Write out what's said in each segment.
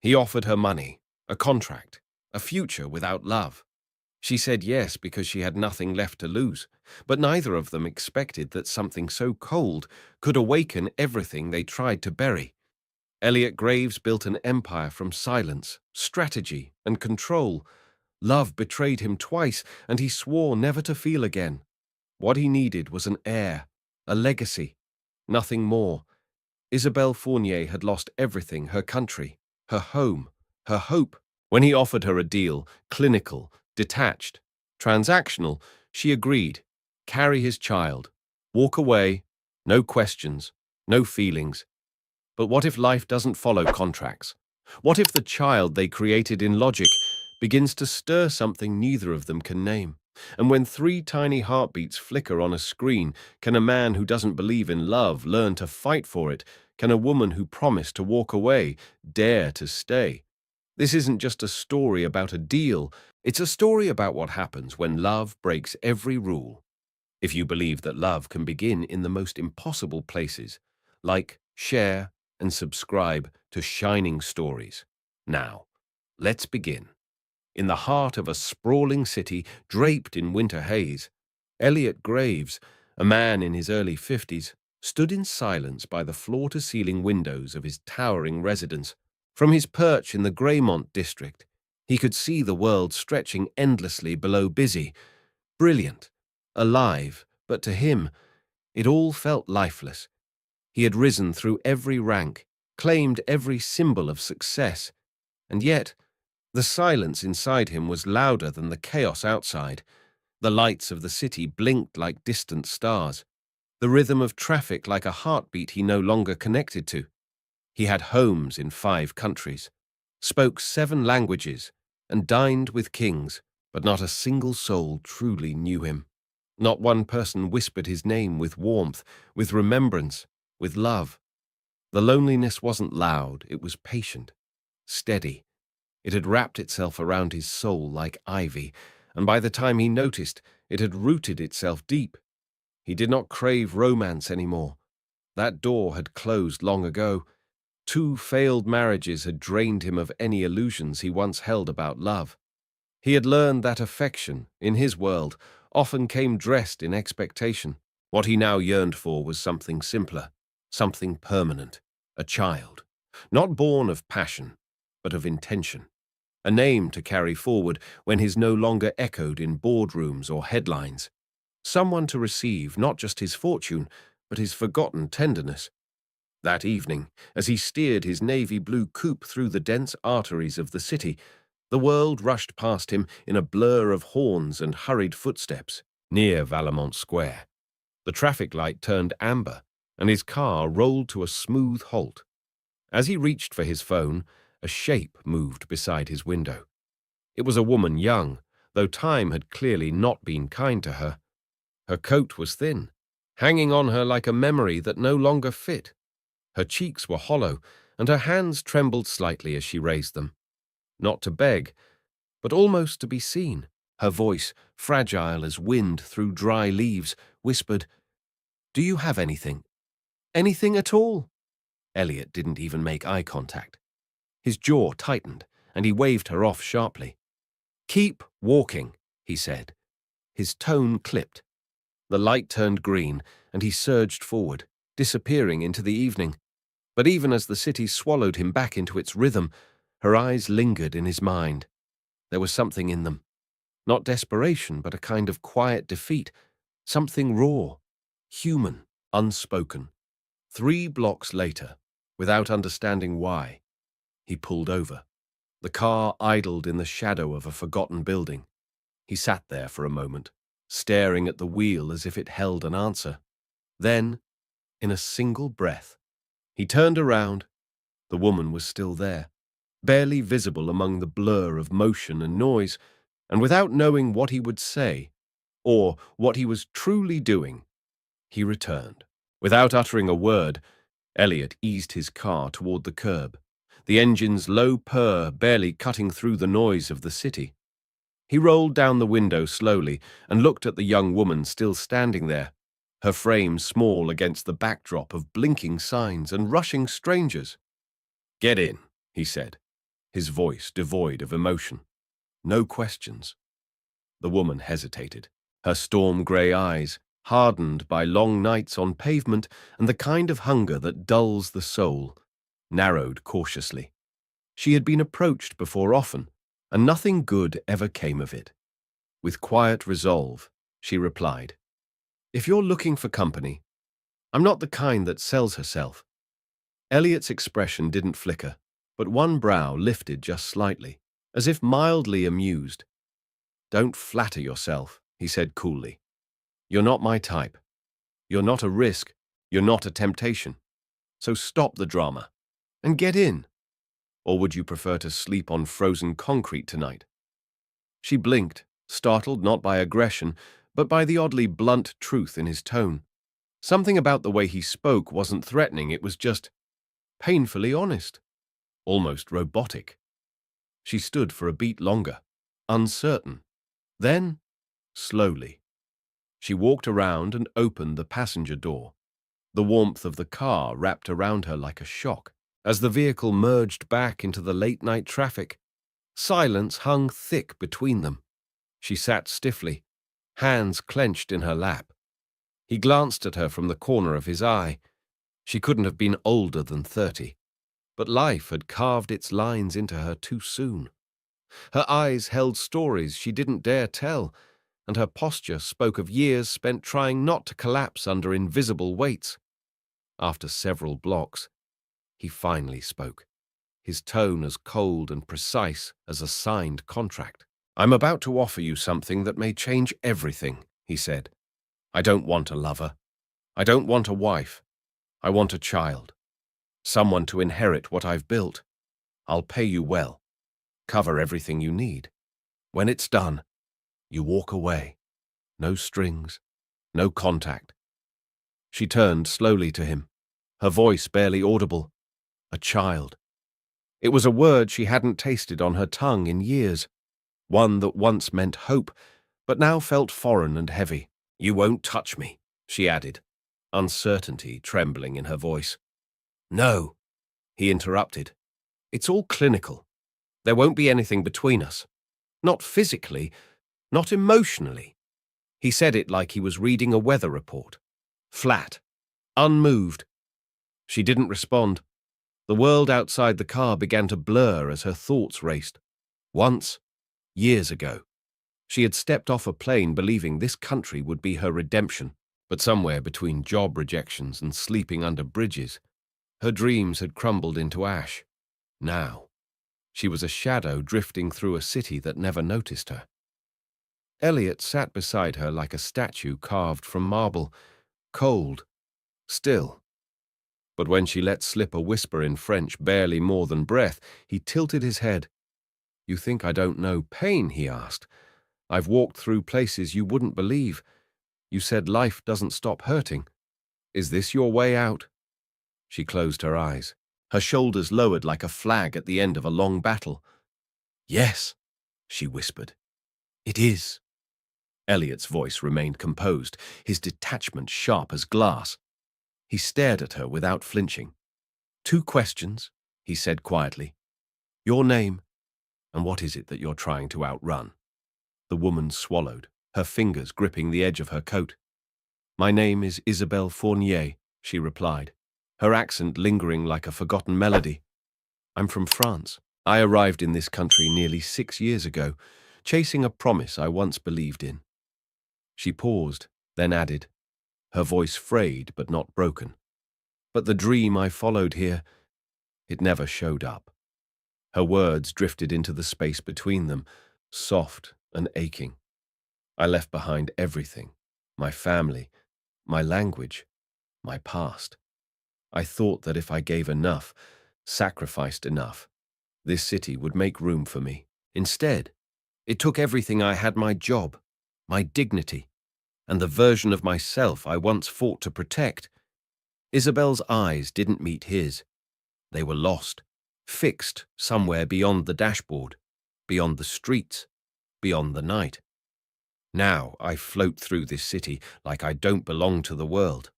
He offered her money, a contract, a future without love. She said yes because she had nothing left to lose, but neither of them expected that something so cold could awaken everything they tried to bury. Elliot Graves built an empire from silence, strategy, and control. Love betrayed him twice, and he swore never to feel again. What he needed was an heir, a legacy, nothing more. Isabelle Fournier had lost everything: her country, her home, her hope. When he offered her a deal, clinical, detached, transactional, she agreed. Carry his child. Walk away. No questions. No feelings. But what if life doesn't follow contracts? What if the child they created in logic begins to stir something neither of them can name? And when three tiny heartbeats flicker on a screen, can a man who doesn't believe in love learn to fight for it? Can a woman who promised to walk away dare to stay? This isn't just a story about a deal, it's a story about what happens when love breaks every rule. If you believe that love can begin in the most impossible places, like, share, and subscribe to Shining Stories. Now, let's begin. In the heart of a sprawling city draped in winter haze, Elliot Graves, a man in his early 50s, stood in silence by the floor-to-ceiling windows of his towering residence. From his perch in the Greymont district, he could see the world stretching endlessly below, busy, brilliant, alive, but to him, it all felt lifeless. He had risen through every rank, claimed every symbol of success, and yet the silence inside him was louder than the chaos outside. The lights of the city blinked like distant stars, the rhythm of traffic like a heartbeat he no longer connected to. He had homes in 5 countries, spoke 7 languages, and dined with kings, but not a single soul truly knew him. Not one person whispered his name with warmth, with remembrance, with love. The loneliness wasn't loud, it was patient, steady. It had wrapped itself around his soul like ivy, and by the time he noticed, it had rooted itself deep. He did not crave romance anymore. That door had closed long ago. 2 failed marriages had drained him of any illusions he once held about love. He had learned that affection, in his world, often came dressed in expectation. What he now yearned for was something simpler, something permanent, a child, not born of passion, but of intention, a name to carry forward when his no longer echoed in boardrooms or headlines, someone to receive not just his fortune, but his forgotten tenderness. That evening, as he steered his navy blue coupe through the dense arteries of the city, the world rushed past him in a blur of horns and hurried footsteps. Near Valemont Square, the traffic light turned amber, and his car rolled to a smooth halt. As he reached for his phone, a shape moved beside his window. It was a woman, young, though time had clearly not been kind to her. Her coat was thin, hanging on her like a memory that no longer fit. Her cheeks were hollow, and her hands trembled slightly as she raised them. Not to beg, but almost to be seen. Her voice, fragile as wind through dry leaves, whispered, "Do you have anything? Anything at all?" Elliot didn't even make eye contact. His jaw tightened, and he waved her off sharply. "Keep walking," he said. His tone clipped. The light turned green, and he surged forward, disappearing into the evening. But even as the city swallowed him back into its rhythm, her eyes lingered in his mind. There was something in them. Not desperation, but a kind of quiet defeat. Something raw, human, unspoken. 3 blocks later, without understanding why, he pulled over. The car idled in the shadow of a forgotten building. He sat there for a moment, staring at the wheel as if it held an answer. Then, in a single breath, he turned around. The woman was still there, barely visible among the blur of motion and noise, and without knowing what he would say, or what he was truly doing, he returned. Without uttering a word, Elliot eased his car toward the curb, the engine's low purr barely cutting through the noise of the city. He rolled down the window slowly and looked at the young woman still standing there, her frame small against the backdrop of blinking signs and rushing strangers. "Get in," he said. his voice devoid of emotion. No questions. The woman hesitated, her storm-grey eyes, hardened by long nights on pavement and the kind of hunger that dulls the soul, narrowed cautiously. She had been approached before often, and nothing good ever came of it. With quiet resolve, she replied, "If you're looking for company, I'm not the kind that sells herself." Elliot's expression didn't flicker, but one brow lifted just slightly, as if mildly amused. "Don't flatter yourself," he said coolly. "You're not my type. You're not a risk. You're not a temptation. So stop the drama and get in. Or would you prefer to sleep on frozen concrete tonight?" She blinked, startled not by aggression, but by the oddly blunt truth in his tone. Something about the way he spoke wasn't threatening, it was just painfully honest, almost robotic. She stood for a beat longer, uncertain. Then, slowly, she walked around and opened the passenger door. The warmth of the car wrapped around her like a shock. As the vehicle merged back into the late-night traffic, silence hung thick between them. She sat stiffly, hands clenched in her lap. He glanced at her from the corner of his eye. She couldn't have been older than 30, but life had carved its lines into her too soon. Her eyes held stories she didn't dare tell, and her posture spoke of years spent trying not to collapse under invisible weights. After several blocks, he finally spoke, his tone as cold and precise as a signed contract. "I'm about to offer you something that may change everything," he said. "I don't want a lover. I don't want a wife. I want a child. Someone to inherit what I've built. I'll pay you well. Cover everything you need. When it's done, you walk away. No strings, no contact." She turned slowly to him, her voice barely audible. A child. It was a word she hadn't tasted on her tongue in years, one that once meant hope, but now felt foreign and heavy. "You won't touch me," she added, uncertainty trembling in her voice. "No," he interrupted. "It's all clinical. There won't be anything between us. Not physically, not emotionally." He said it like he was reading a weather report. Flat, unmoved. She didn't respond. The world outside the car began to blur as her thoughts raced. Once, years ago, she had stepped off a plane believing this country would be her redemption, but somewhere between job rejections and sleeping under bridges, her dreams had crumbled into ash. Now, she was a shadow drifting through a city that never noticed her. Elliot sat beside her like a statue carved from marble, cold, still. But when she let slip a whisper in French barely more than breath, he tilted his head. "You think I don't know pain?" he asked. "I've walked through places you wouldn't believe. You said life doesn't stop hurting. Is this your way out?" She closed her eyes, her shoulders lowered like a flag at the end of a long battle. "Yes," she whispered. "It is." Elliot's voice remained composed, his detachment sharp as glass. He stared at her without flinching. "2 questions," he said quietly. "Your name, and what is it that you're trying to outrun?" The woman swallowed, her fingers gripping the edge of her coat. "My name is Isabelle Fournier," she replied, her accent lingering like a forgotten melody. "I'm from France. I arrived in this country nearly 6 years ago, chasing a promise I once believed in." She paused, then added, her voice frayed but not broken. "But the dream I followed here, it never showed up." Her words drifted into the space between them, soft and aching. "I left behind everything, my family, my language, my past. I thought that if I gave enough, sacrificed enough, this city would make room for me. Instead, it took everything I had: my job, my dignity, and the version of myself I once fought to protect." Isabel's eyes didn't meet his. They were lost, fixed somewhere beyond the dashboard, beyond the streets, beyond the night. "Now I float through this city like I don't belong to the world.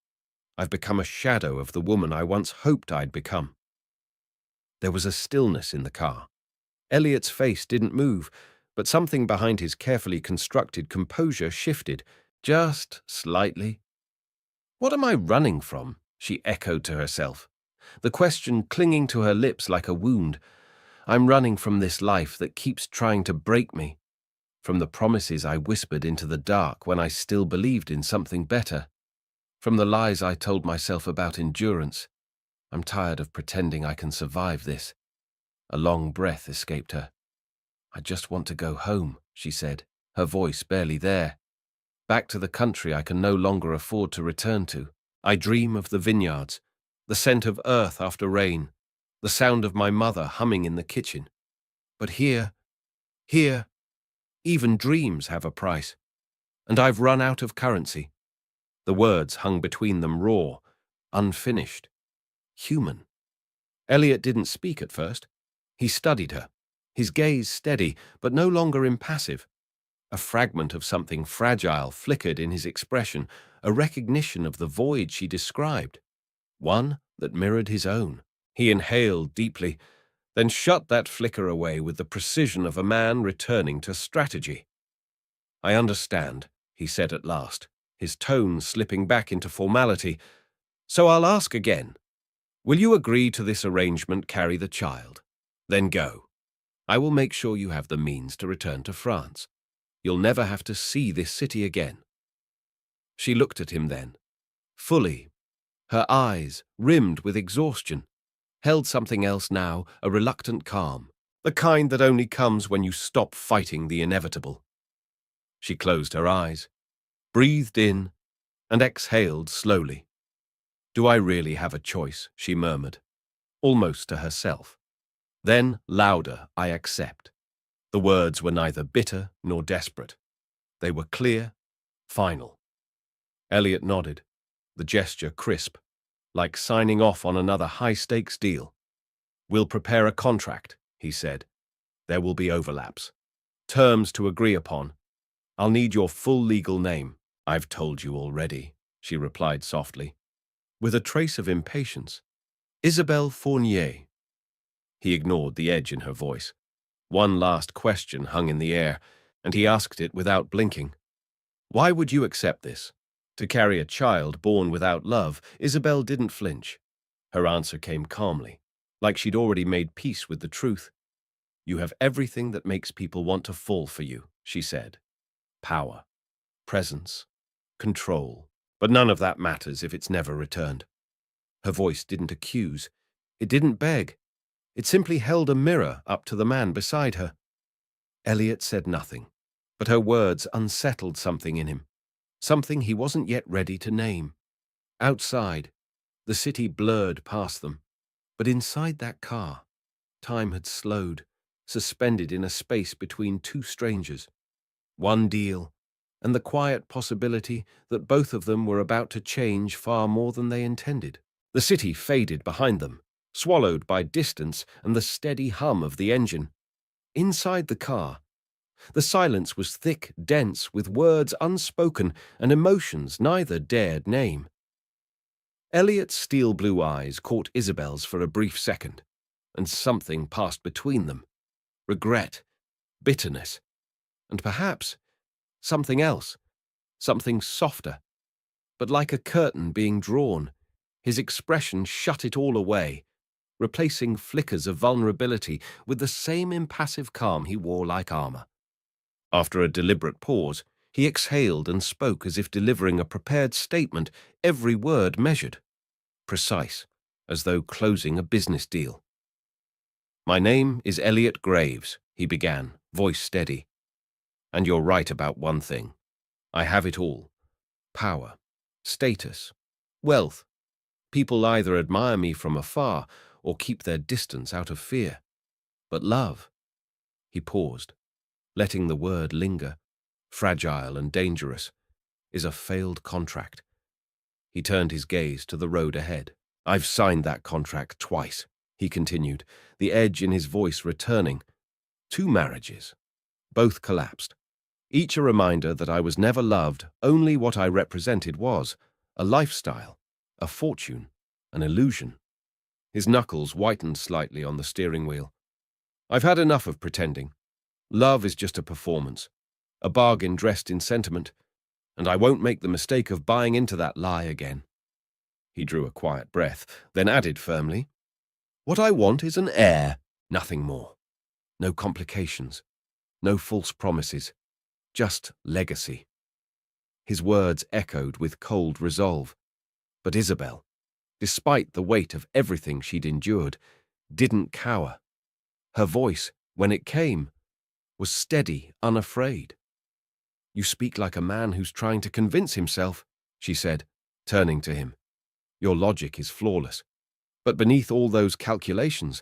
I've become a shadow of the woman I once hoped I'd become." There was a stillness in the car, Elliot's face didn't move, but something behind his carefully constructed composure shifted, just slightly. "What am I running from?" she echoed to herself, the question clinging to her lips like a wound. "I'm running from this life that keeps trying to break me, from the promises I whispered into the dark when I still believed in something better, from the lies I told myself about endurance. I'm tired of pretending I can survive this." A long breath escaped her. "I just want to go home," she said, her voice barely there. "Back to the country I can no longer afford to return to. I dream of the vineyards, the scent of earth after rain, the sound of my mother humming in the kitchen. But here, even dreams have a price, and I've run out of currency." The words hung between them raw, unfinished, human. Elliot didn't speak at first. He studied her, his gaze steady, but no longer impassive. A fragment of something fragile flickered in his expression, a recognition of the void she described, one that mirrored his own. He inhaled deeply, then shut that flicker away with the precision of a man returning to strategy. "I understand," he said at last, his tone slipping back into formality. "So I'll ask again. Will you agree to this arrangement, carry the child? Then go. I will make sure you have the means to return to France. You'll never have to see this city again." She looked at him then, fully, her eyes, rimmed with exhaustion, held something else now, a reluctant calm, the kind that only comes when you stop fighting the inevitable. She closed her eyes, breathed in, and exhaled slowly. "Do I really have a choice?" she murmured, almost to herself. Then, louder, "I accept." The words were neither bitter nor desperate. They were clear, final. Elliot nodded, the gesture crisp, like signing off on another high-stakes deal. "We'll prepare a contract," he said. "There will be overlaps. Terms to agree upon. I'll need your full legal name." "I've told you already," she replied softly, with a trace of impatience. "Isabelle Fournier." He ignored the edge in her voice. One last question hung in the air, and he asked it without blinking. "Why would you accept this? To carry a child born without love?" Isabelle didn't flinch. Her answer came calmly, like she'd already made peace with the truth. "You have everything that makes people want to fall for you," she said. "Power, presence, control. But none of that matters if it's never returned." Her voice didn't accuse. It didn't beg. It simply held a mirror up to the man beside her. Elliot said nothing, but her words unsettled something in him, something he wasn't yet ready to name. Outside, the city blurred past them, but inside that car, time had slowed, suspended in a space between two strangers. One deal, and the quiet possibility that both of them were about to change far more than they intended. The city faded behind them, swallowed by distance and the steady hum of the engine. Inside the car, the silence was thick, dense, with words unspoken and emotions neither dared name. Elliot's steel-blue eyes caught Isabel's for a brief second, and something passed between them. Regret, bitterness, and perhaps something else, something softer. But like a curtain being drawn, his expression shut it all away, replacing flickers of vulnerability with the same impassive calm he wore like armor. After a deliberate pause, he exhaled and spoke as if delivering a prepared statement, every word measured, precise, as though closing a business deal. "My name is Elliot Graves," he began, voice steady. "And you're right about one thing. I have it all. Power, status, wealth. People either admire me from afar or keep their distance out of fear. But love," he paused, letting the word linger, fragile and dangerous, "is a failed contract." He turned his gaze to the road ahead. "I've signed that contract twice," he continued, the edge in his voice returning. "Two marriages. Both collapsed. Each a reminder that I was never loved, only what I represented was a lifestyle, a fortune, an illusion." His knuckles whitened slightly on the steering wheel. I've had enough of pretending. Love is just a performance, a bargain dressed in sentiment, and I won't make the mistake of buying into that lie again." He drew a quiet breath, then added firmly, "What I want is an heir, nothing more. No complications, no false promises, just legacy." His words echoed with cold resolve, but Isabel, despite the weight of everything she'd endured, didn't cower. Her voice, when it came, was steady, unafraid. "You speak like a man who's trying to convince himself," she said, turning to him. "Your logic is flawless. But beneath all those calculations,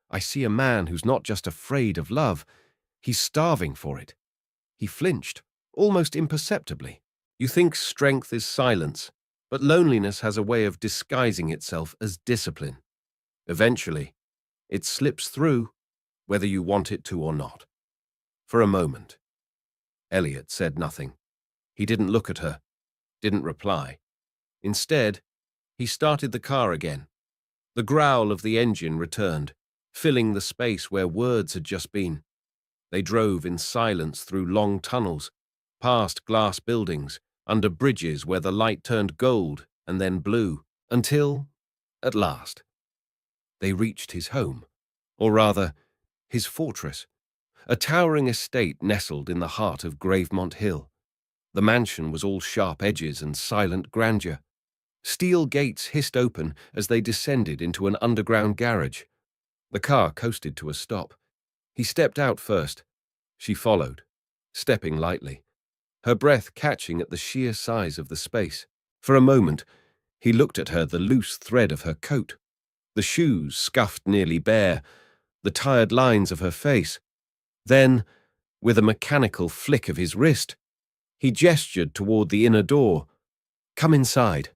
I see a man who's not just afraid of love, he's starving for it." He flinched, almost imperceptibly. "You think strength is silence, but loneliness has a way of disguising itself as discipline. Eventually, it slips through, whether you want it to or not." For a moment, Elliot said nothing. He didn't look at her, didn't reply. Instead, he started the car again. The growl of the engine returned, filling the space where words had just been. They drove in silence through long tunnels, past glass buildings, under bridges where the light turned gold and then blue, until, at last, they reached his home, or rather, his fortress, a towering estate nestled in the heart of Gravemont Hill. The mansion was all sharp edges and silent grandeur. Steel gates hissed open as they descended into an underground garage. The car coasted to a stop. He stepped out first. She followed, stepping lightly, her breath catching at the sheer size of the space. For a moment, he looked at her, the loose thread of her coat, the shoes scuffed nearly bare, the tired lines of her face. Then, with a mechanical flick of his wrist, he gestured toward the inner door. "Come inside."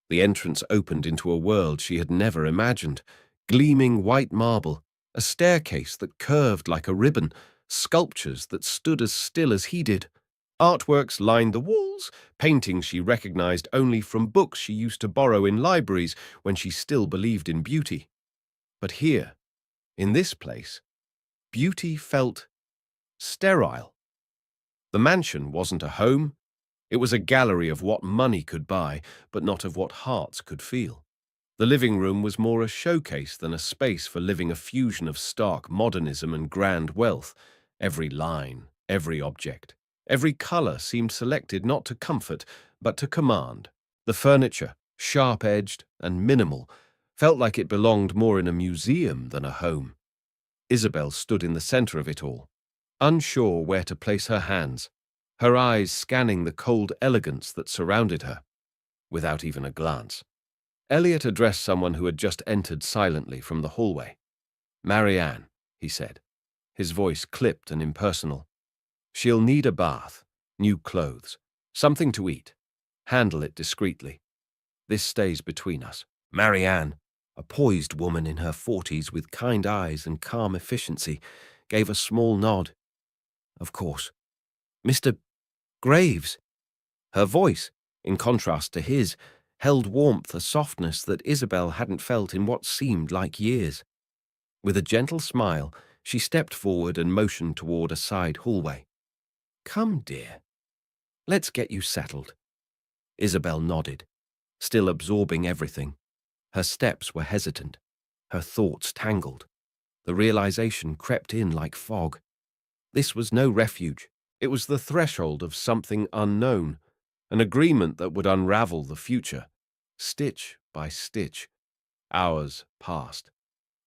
The entrance opened into a world she had never imagined. Gleaming white marble, a staircase that curved like a ribbon, sculptures that stood as still as he did. Artworks lined the walls, paintings she recognized only from books she used to borrow in libraries when she still believed in beauty. But here, in this place, beauty felt sterile. The mansion wasn't a home. It was a gallery of what money could buy, but not of what hearts could feel. The living room was more a showcase than a space for living, a fusion of stark modernism and grand wealth. Every line, every object, every color seemed selected not to comfort, but to command. The furniture, sharp-edged and minimal, felt like it belonged more in a museum than a home. Isabel stood in the center of it all, unsure where to place her hands, her eyes scanning the cold elegance that surrounded her, without even a glance. Elliot addressed someone who had just entered silently from the hallway. "Marianne," he said, his voice clipped and impersonal. "She'll need a bath, new clothes, something to eat. Handle it discreetly. This stays between us." Marianne, a poised woman in her 40s with kind eyes and calm efficiency, gave a small nod. "Of course. Mr. Graves." Her voice, in contrast to his, held warmth, a softness that Isabel hadn't felt in what seemed like years. With a gentle smile, she stepped forward and motioned toward a side hallway. "Come, dear. Let's get you settled." Isabel nodded, still absorbing everything. Her steps were hesitant, her thoughts tangled. The realization crept in like fog. This was no refuge. It was the threshold of something unknown, an agreement that would unravel the future, stitch by stitch. Hours passed.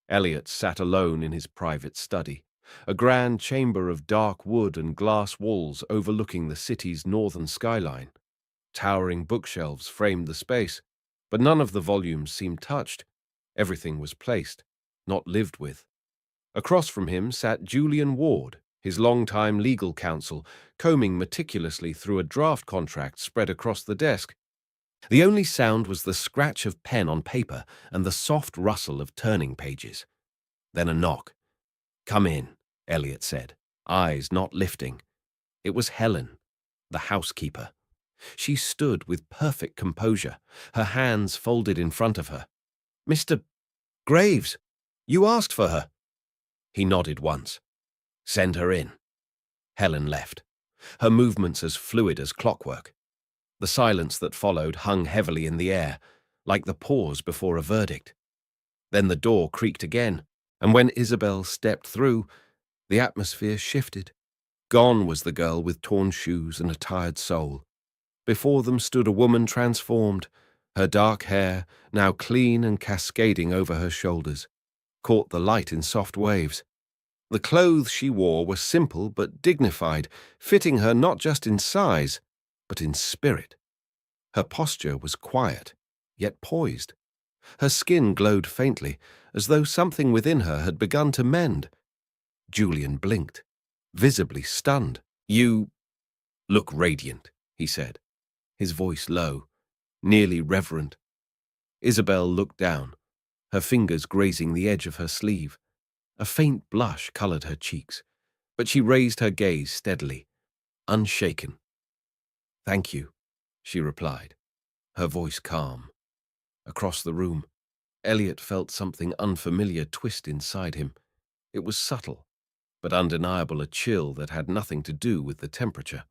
Elliot sat alone in his private study, a grand chamber of dark wood and glass walls overlooking the city's northern skyline. Towering bookshelves framed the space, but none of the volumes seemed touched. Everything was placed, not lived with. Across from him sat Julian Ward, his longtime legal counsel, combing meticulously through a draft contract spread across the desk. The only sound was the scratch of pen on paper and the soft rustle of turning pages. Then a knock. "Come in," Elliot said, eyes not lifting. It was Helen, the housekeeper. She stood with perfect composure, her hands folded in front of her. "Mr. Graves, you asked for her." He nodded once. Send her in. Helen left, her movements as fluid as clockwork. The silence that followed hung heavily in the air, like the pause before a verdict. Then the door creaked again, and when Isabel stepped through, the atmosphere shifted. Gone was the girl with torn shoes and a tired soul. Before them stood a woman transformed, her dark hair, now clean and cascading over her shoulders, caught the light in soft waves. The clothes she wore were simple but dignified, fitting her not just in size, but in spirit. Her posture was quiet, yet poised. Her skin glowed faintly, as though something within her had begun to mend. Julian blinked, visibly stunned. You look radiant, he said, his voice low, nearly reverent. Isabel looked down, her fingers grazing the edge of her sleeve. A faint blush colored her cheeks, but she raised her gaze steadily, unshaken. Thank you, she replied, her voice calm. Across the room, Elliot felt something unfamiliar twist inside him. It was subtle, but undeniable, a chill that had nothing to do with the temperature.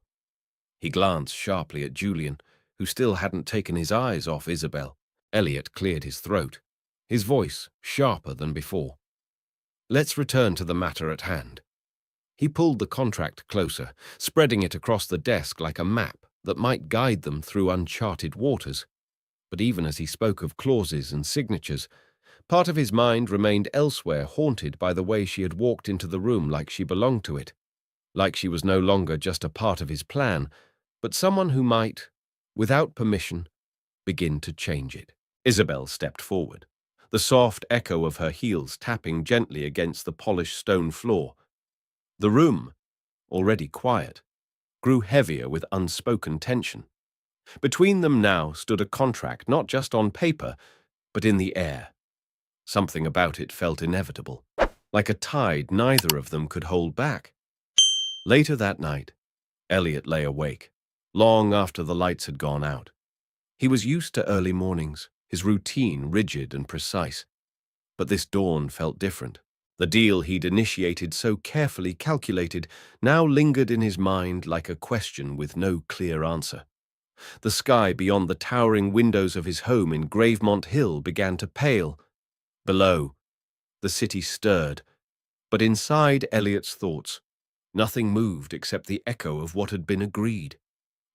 He glanced sharply at Julian, who still hadn't taken his eyes off Isabel. Elliot cleared his throat, his voice sharper than before. Let's return to the matter at hand. He pulled the contract closer, spreading it across the desk like a map that might guide them through uncharted waters. But even as he spoke of clauses and signatures, part of his mind remained elsewhere, haunted by the way she had walked into the room like she belonged to it, like she was no longer just a part of his plan, but someone who might, without permission, begin to change it. Isabel stepped forward, the soft echo of her heels tapping gently against the polished stone floor. The room, already quiet, grew heavier with unspoken tension. Between them now stood a contract not just on paper, but in the air. Something about it felt inevitable, like a tide neither of them could hold back. Later that night, Elliot lay awake, long after the lights had gone out. He was used to early mornings, his routine rigid and precise. But this dawn felt different. The deal he'd initiated, so carefully calculated, now lingered in his mind like a question with no clear answer. The sky beyond the towering windows of his home in Gravemont Hill began to pale. Below, the city stirred, but inside Elliot's thoughts, nothing moved except the echo of what had been agreed.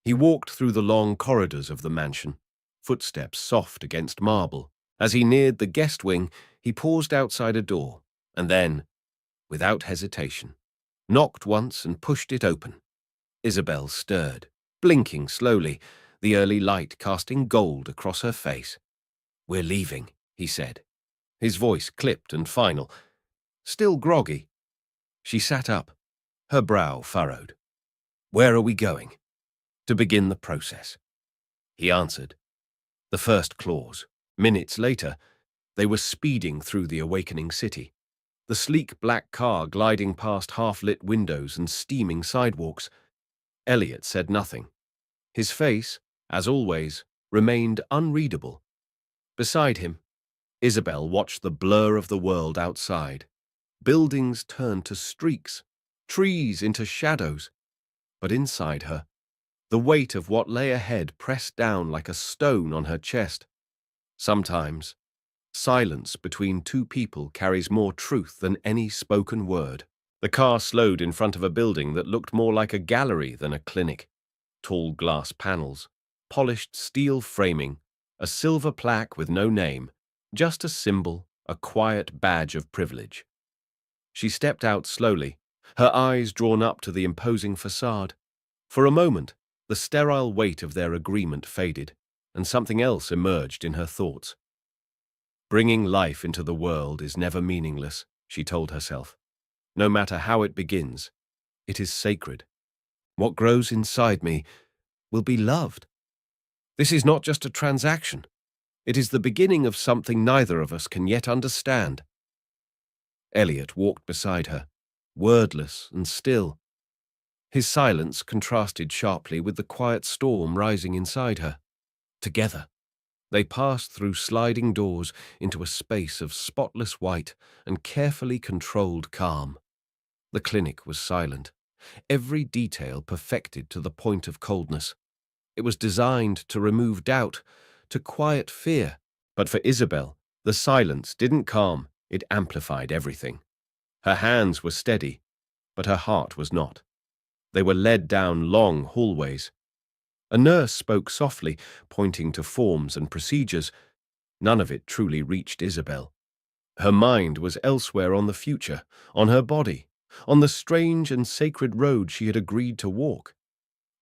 He walked through the long corridors of the mansion, footsteps soft against marble. As he neared the guest wing, he paused outside a door, and then, without hesitation, knocked once and pushed it open. Isabel stirred, blinking slowly, the early light casting gold across her face. We're leaving, he said, his voice clipped and final, still groggy. She sat up, her brow furrowed. Where are we going? To begin the process. He answered. The first clause. Minutes later, they were speeding through the awakening city, the sleek black car gliding past half-lit windows and steaming sidewalks. Elliot said nothing. His face, as always, remained unreadable. Beside him, Isabel watched the blur of the world outside. Buildings turned to streaks, trees into shadows. But inside her, the weight of what lay ahead pressed down like a stone on her chest. Sometimes, silence between two people carries more truth than any spoken word. The car slowed in front of a building that looked more like a gallery than a clinic. Tall glass panels, polished steel framing, a silver plaque with no name, just a symbol, a quiet badge of privilege. She stepped out slowly, her eyes drawn up to the imposing facade. For a moment, the sterile weight of their agreement faded, and something else emerged in her thoughts. Bringing life into the world is never meaningless, she told herself. No matter how it begins, it is sacred. What grows inside me will be loved. This is not just a transaction. It is the beginning of something neither of us can yet understand. Elliot walked beside her, wordless and still. His silence contrasted sharply with the quiet storm rising inside her. Together, They passed through sliding doors into a space of spotless white and carefully controlled calm. The clinic was silent, every detail perfected to the point of coldness. It was designed to remove doubt, to quiet fear. But for Isabel, the silence didn't calm, it amplified everything. Her hands were steady, but her heart was not. They were led down long hallways. A nurse spoke softly, pointing to forms and procedures. None of it truly reached Isabel. Her mind was elsewhere, on the future, on her body, on the strange and sacred road she had agreed to walk.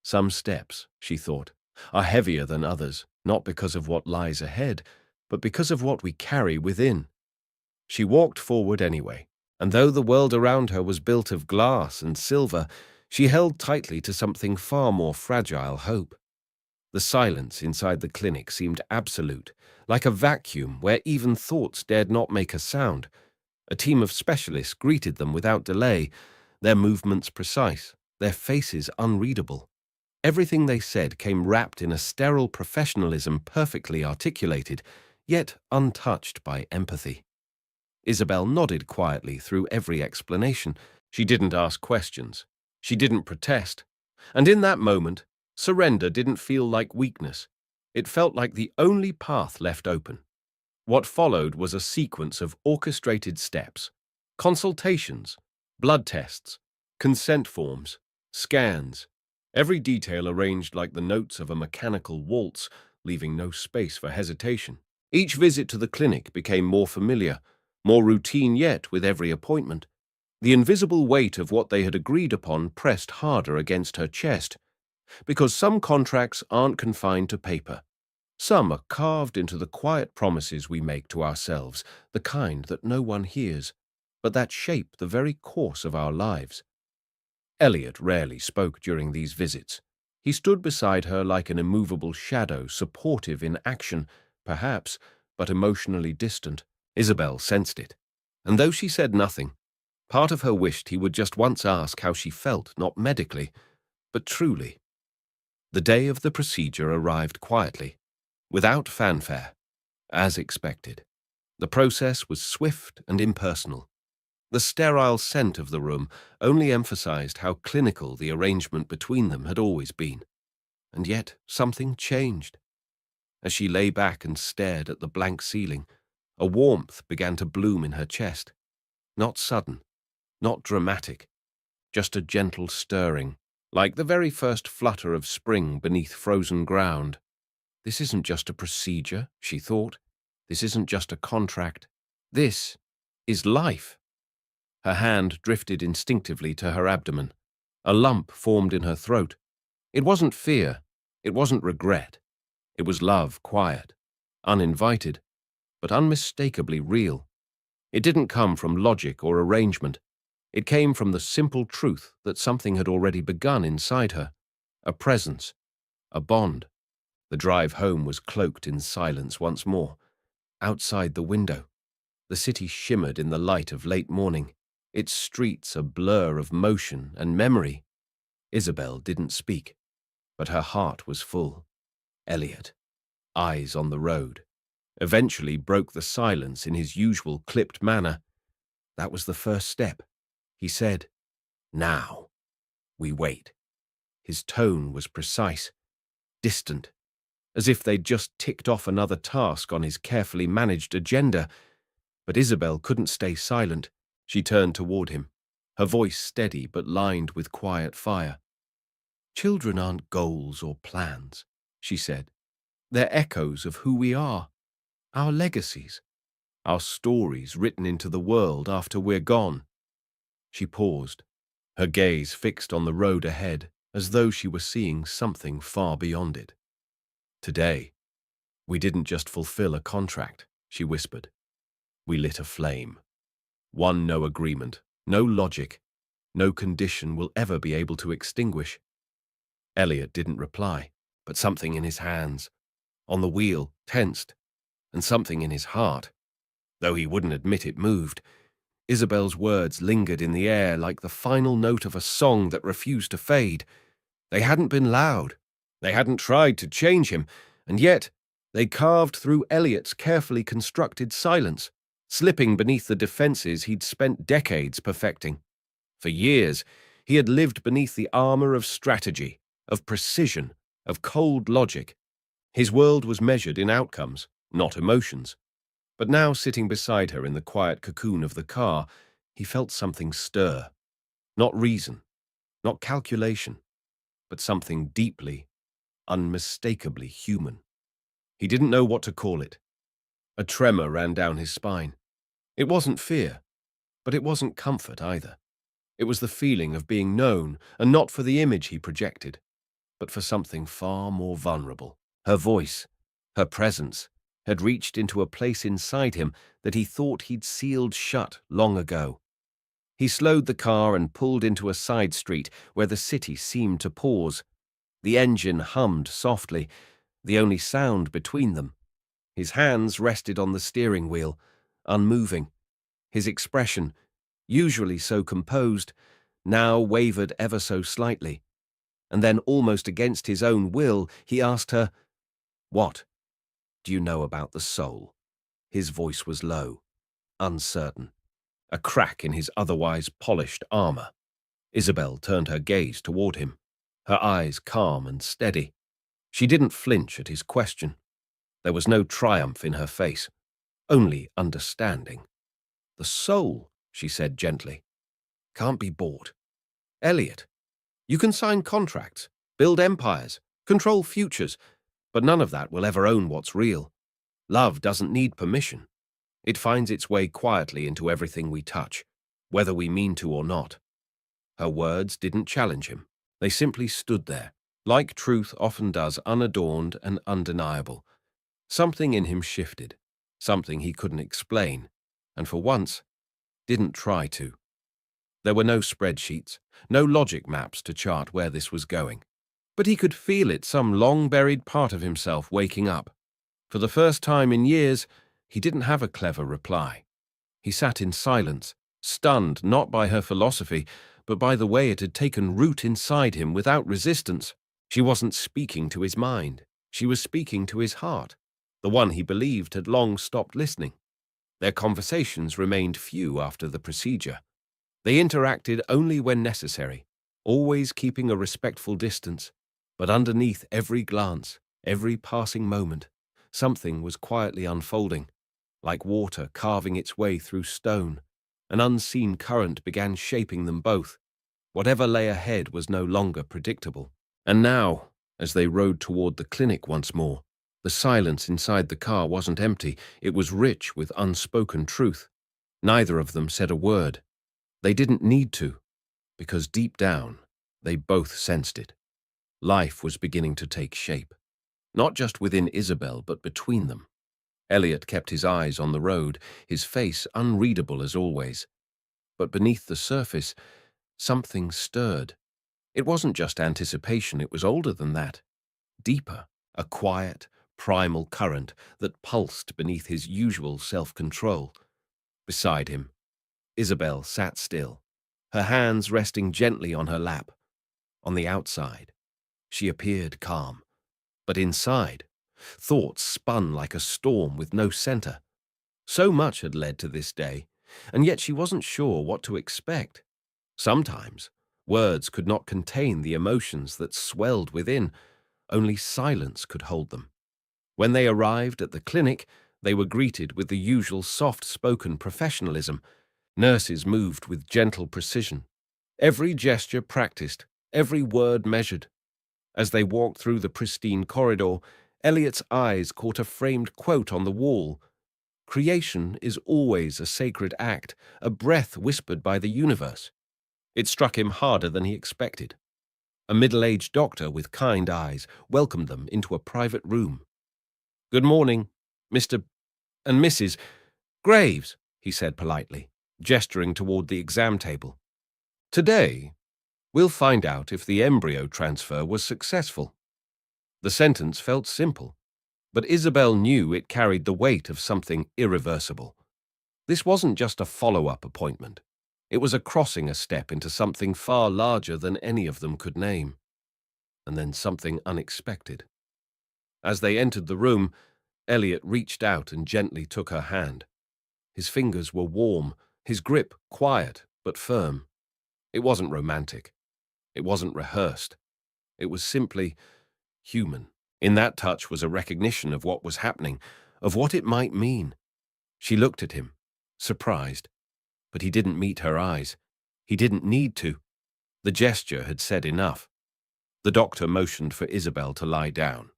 Some steps, she thought, are heavier than others, not because of what lies ahead, but because of what we carry within. She walked forward anyway, and though the world around her was built of glass and silver, she held tightly to something far more fragile: hope. The silence inside the clinic seemed absolute, like a vacuum where even thoughts dared not make a sound. A team of specialists greeted them without delay, their movements precise, their faces unreadable. Everything they said came wrapped in a sterile professionalism perfectly articulated, yet untouched by empathy. Isabel nodded quietly through every explanation. She didn't ask questions. She didn't protest. And in that moment, surrender didn't feel like weakness. It felt like the only path left open. What followed was a sequence of orchestrated steps: consultations, blood tests, consent forms, scans, every detail arranged like the notes of a mechanical waltz, leaving no space for hesitation. Each visit to the clinic became more familiar, more routine yet with every appointment. The invisible weight of what they had agreed upon pressed harder against her chest, because some contracts aren't confined to paper. Some are carved into the quiet promises we make to ourselves, the kind that no one hears, but that shape the very course of our lives. Elliot rarely spoke during these visits. He stood beside her like an immovable shadow, supportive in action, perhaps, but emotionally distant. Isabel sensed it, and though she said nothing, part of her wished he would just once ask how she felt, not medically, but truly. The day of the procedure arrived quietly, without fanfare, as expected. The process was swift and impersonal. The sterile scent of the room only emphasized how clinical the arrangement between them had always been. And yet something changed. As she lay back and stared at the blank ceiling, a warmth began to bloom in her chest. Not sudden, not dramatic, just a gentle stirring, like the very first flutter of spring beneath frozen ground. This isn't just a procedure, she thought. This isn't just a contract. This is life. Her hand drifted instinctively to her abdomen. A lump formed in her throat. It wasn't fear. It wasn't regret. It was love, quiet, uninvited, but unmistakably real. It didn't come from logic or arrangement. It came from the simple truth that something had already begun inside her. A presence, a bond. The drive home was cloaked in silence once more. Outside the window, the city shimmered in the light of late morning, its streets a blur of motion and memory. Isabel didn't speak, but her heart was full. Elliot, eyes on the road, eventually broke the silence in his usual clipped manner. That was the first step. He said, "Now, we wait." His tone was precise, distant, as if they'd just ticked off another task on his carefully managed agenda. But Isabel couldn't stay silent. She turned toward him, her voice steady but lined with quiet fire. "Children aren't goals or plans," she said. "They're echoes of who we are, our legacies, our stories written into the world after we're gone." She paused, her gaze fixed on the road ahead, as though she were seeing something far beyond it. "Today, we didn't just fulfill a contract," she whispered. "We lit a flame. One no agreement, no logic, no condition will ever be able to extinguish." Elliot didn't reply, but something in his hands, on the wheel, tensed, and something in his heart, though he wouldn't admit it, moved. Isabel's words lingered in the air like the final note of a song that refused to fade. They hadn't been loud. They hadn't tried to change him, and yet They carved through Elliot's carefully constructed silence, slipping beneath the defenses he'd spent decades perfecting. For years, he had lived beneath the armor of strategy, of precision, of cold logic. His world was measured in outcomes, not emotions. But now, sitting beside her in the quiet cocoon of the car, he felt something stir. Not reason, not calculation, but something deeply, unmistakably human. He didn't know what to call it. A tremor ran down his spine. It wasn't fear, but it wasn't comfort either. It was the feeling of being known, and not for the image he projected, but for something far more vulnerable. Her voice, her presence, had reached into a place inside him that he thought he'd sealed shut long ago. He slowed the car and pulled into a side street where the city seemed to pause. The engine hummed softly, the only sound between them. His hands rested on the steering wheel, unmoving. His expression, usually so composed, now wavered ever so slightly. And then, almost against his own will, he asked her, "What do you know about the soul?" His voice was low, uncertain, a crack in his otherwise polished armor. Isabel turned her gaze toward him, her eyes calm and steady. She didn't flinch at his question. There was no triumph in her face, only understanding. "The soul," she said gently, "can't be bought. Elliot, you can sign contracts, build empires, control futures, but none of that will ever own what's real. Love doesn't need permission. It finds its way quietly into everything we touch, whether we mean to or not." Her words didn't challenge him. They simply stood there, like truth often does, unadorned and undeniable. Something in him shifted, something he couldn't explain, and for once, didn't try to. There were no spreadsheets, no logic maps to chart where this was going. But he could feel it, some long-buried part of himself waking up. For the first time in years, he didn't have a clever reply. He sat in silence, stunned not by her philosophy, but by the way it had taken root inside him without resistance. She wasn't speaking to his mind. She was speaking to his heart, the one he believed had long stopped listening. Their conversations remained few after the procedure. They interacted only when necessary, always keeping a respectful distance. But underneath every glance, every passing moment, something was quietly unfolding. Like water carving its way through stone, an unseen current began shaping them both. Whatever lay ahead was no longer predictable. And now, as they rode toward the clinic once more, the silence inside the car wasn't empty, it was rich with unspoken truth. Neither of them said a word. They didn't need to, because deep down, they both sensed it. Life was beginning to take shape, not just within Isabel, but between them. Elliot kept his eyes on the road, his face unreadable as always. But beneath the surface, something stirred. It wasn't just anticipation, it was older than that. Deeper, a quiet, primal current that pulsed beneath his usual self-control. Beside him, Isabel sat still, her hands resting gently on her lap. On the outside, she appeared calm, but inside, thoughts spun like a storm with no center. So much had led to this day, and yet she wasn't sure what to expect. Sometimes, words could not contain the emotions that swelled within, only silence could hold them. When they arrived at the clinic, they were greeted with the usual soft-spoken professionalism. Nurses moved with gentle precision, every gesture practiced, every word measured. As they walked through the pristine corridor, Elliot's eyes caught a framed quote on the wall. "Creation is always a sacred act, a breath whispered by the universe." It struck him harder than he expected. A middle-aged doctor with kind eyes welcomed them into a private room. "Good morning, Mr. and Mrs. Graves," he said politely, gesturing toward the exam table. "Today, we'll find out if the embryo transfer was successful." The sentence felt simple, but Isabel knew it carried the weight of something irreversible. This wasn't just a follow-up appointment. It was a crossing a step into something far larger than any of them could name. And then something unexpected. As they entered the room, Elliot reached out and gently took her hand. His fingers were warm, his grip quiet but firm. It wasn't romantic. It wasn't rehearsed. It was simply human. In that touch was a recognition of what was happening, of what it might mean. She looked at him, surprised, but he didn't meet her eyes. He didn't need to. The gesture had said enough. The doctor motioned for Isabel to lie down.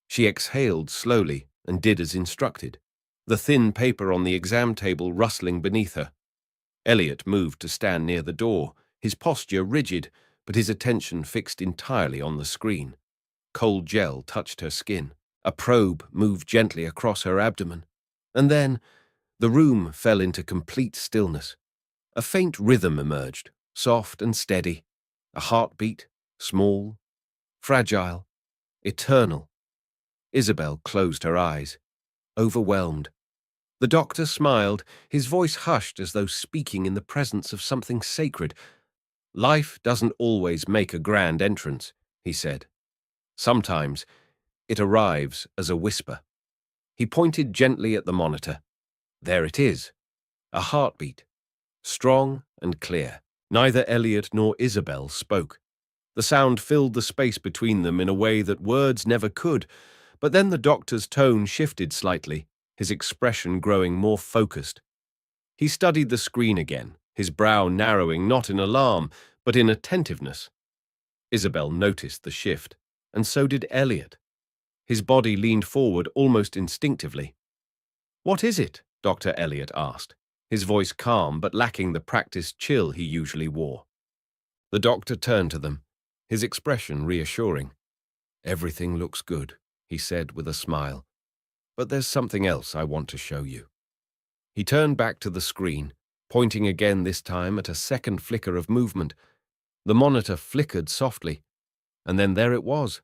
She exhaled slowly and did as instructed, the thin paper on the exam table rustling beneath her. Elliot moved to stand near the door, his posture rigid, but his attention fixed entirely on the screen. Cold gel touched her skin. A probe moved gently across her abdomen. And then the room fell into complete stillness. A faint rhythm emerged, soft and steady. A heartbeat, small, fragile, eternal. Isabel closed her eyes, overwhelmed. The doctor smiled, his voice hushed as though speaking in the presence of something sacred. "Life doesn't always make a grand entrance," he said. "Sometimes it arrives as a whisper." He pointed gently at the monitor. There it is, a heartbeat, strong and clear. Neither Elliot nor Isabel spoke. The sound filled the space between them in a way that words never could, but then the doctor's tone shifted slightly, his expression growing more focused. He studied the screen again, his brow narrowing not in alarm, but in attentiveness. Isabel noticed the shift, and so did Elliot. His body leaned forward almost instinctively. "What is it?" Dr. Elliot asked, his voice calm but lacking the practiced chill he usually wore. The doctor turned to them, his expression reassuring. "Everything looks good," he said with a smile. "But there's something else I want to show you." He turned back to the screen, pointing again this time at a second flicker of movement. The monitor flickered softly, and then there it was.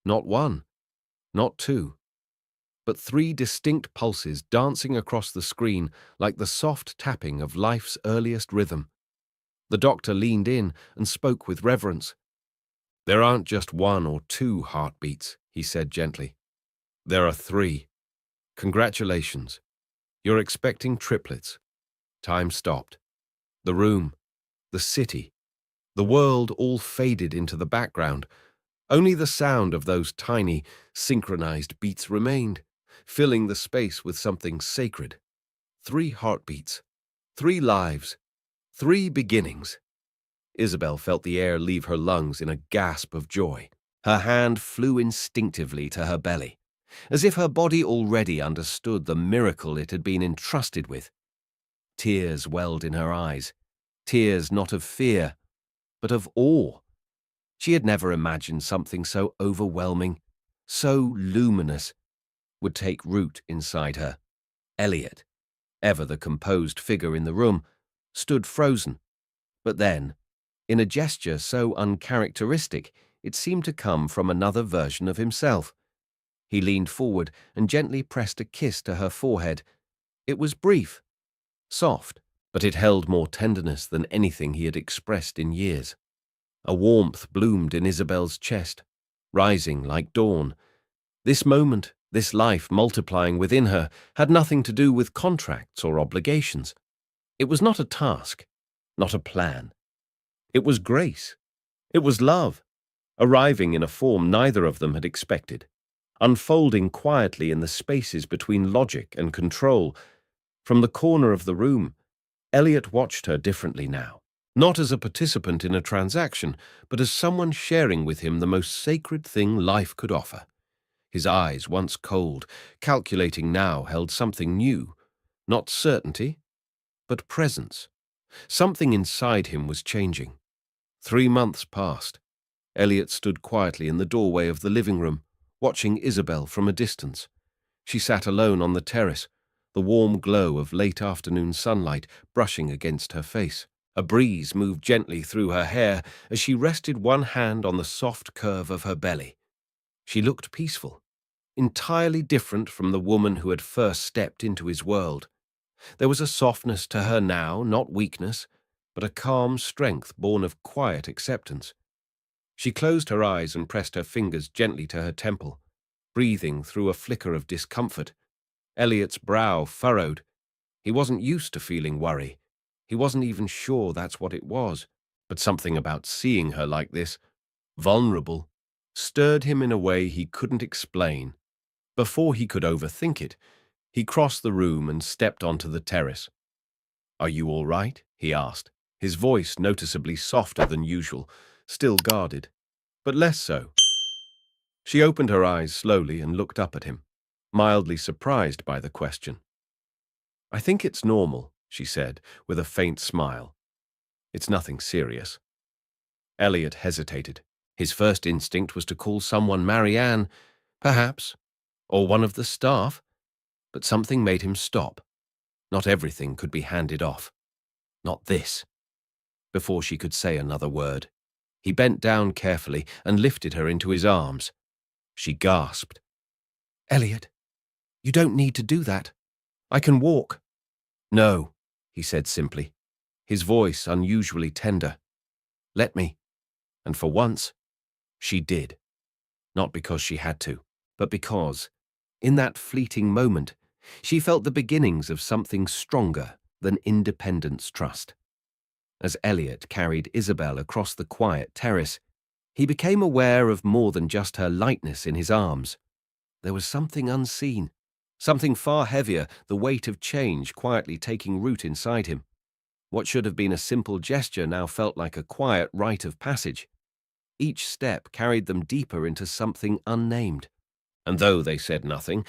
Not one, not two, but three distinct pulses dancing across the screen like the soft tapping of life's earliest rhythm. The doctor leaned in and spoke with reverence. "There aren't just one or two heartbeats," he said gently. "There are three. Congratulations. You're expecting triplets." Time stopped. The room, the city, the world all faded into the background. Only the sound of those tiny, synchronized beats remained, filling the space with something sacred. 3 heartbeats, 3 lives, 3 beginnings. Isabel felt the air leave her lungs in a gasp of joy. Her hand flew instinctively to her belly, as if her body already understood the miracle it had been entrusted with. Tears welled in her eyes, tears not of fear, but of awe. She had never imagined something so overwhelming, so luminous, would take root inside her. Elliot, ever the composed figure in the room, stood frozen. But then, in a gesture so uncharacteristic, it seemed to come from another version of himself. He leaned forward and gently pressed a kiss to her forehead. It was brief, soft, but it held more tenderness than anything he had expressed in years. A warmth bloomed in Isabel's chest, rising like dawn. This moment, this life multiplying within her, had nothing to do with contracts or obligations. It was not a task, not a plan. It was grace. It was love, arriving in a form neither of them had expected, unfolding quietly in the spaces between logic and control. From the corner of the room, Elliot watched her differently now, not as a participant in a transaction, but as someone sharing with him the most sacred thing life could offer. His eyes, once cold, calculating now, held something new, not certainty, but presence. Something inside him was changing. 3 months passed. Elliot stood quietly in the doorway of the living room, watching Isabel from a distance. She sat alone on the terrace, the warm glow of late afternoon sunlight brushing against her face. A breeze moved gently through her hair as she rested one hand on the soft curve of her belly. She looked peaceful, entirely different from the woman who had first stepped into his world. There was a softness to her now, not weakness, but a calm strength born of quiet acceptance. She closed her eyes and pressed her fingers gently to her temple, breathing through a flicker of discomfort. Elliot's brow furrowed. He wasn't used to feeling worry. He wasn't even sure that's what it was. But something about seeing her like this, vulnerable, stirred him in a way he couldn't explain. Before he could overthink it, he crossed the room and stepped onto the terrace. "Are you all right?" he asked, his voice noticeably softer than usual, still guarded, but less so. She opened her eyes slowly and looked up at him, mildly surprised by the question. "I think it's normal," she said, with a faint smile. "It's nothing serious." Elliot hesitated. His first instinct was to call someone Marianne, perhaps, or one of the staff, but something made him stop. Not everything could be handed off. Not this. Before she could say another word, he bent down carefully and lifted her into his arms. She gasped. "Elliot, you don't need to do that. I can walk." "No," he said simply, his voice unusually tender. "Let me." And for once, she did. Not because she had to, but because, in that fleeting moment, she felt the beginnings of something stronger than independence trust. As Elliot carried Isabel across the quiet terrace, he became aware of more than just her lightness in his arms. There was something unseen, something far heavier, the weight of change quietly taking root inside him. What should have been a simple gesture now felt like a quiet rite of passage. Each step carried them deeper into something unnamed. And though they said nothing,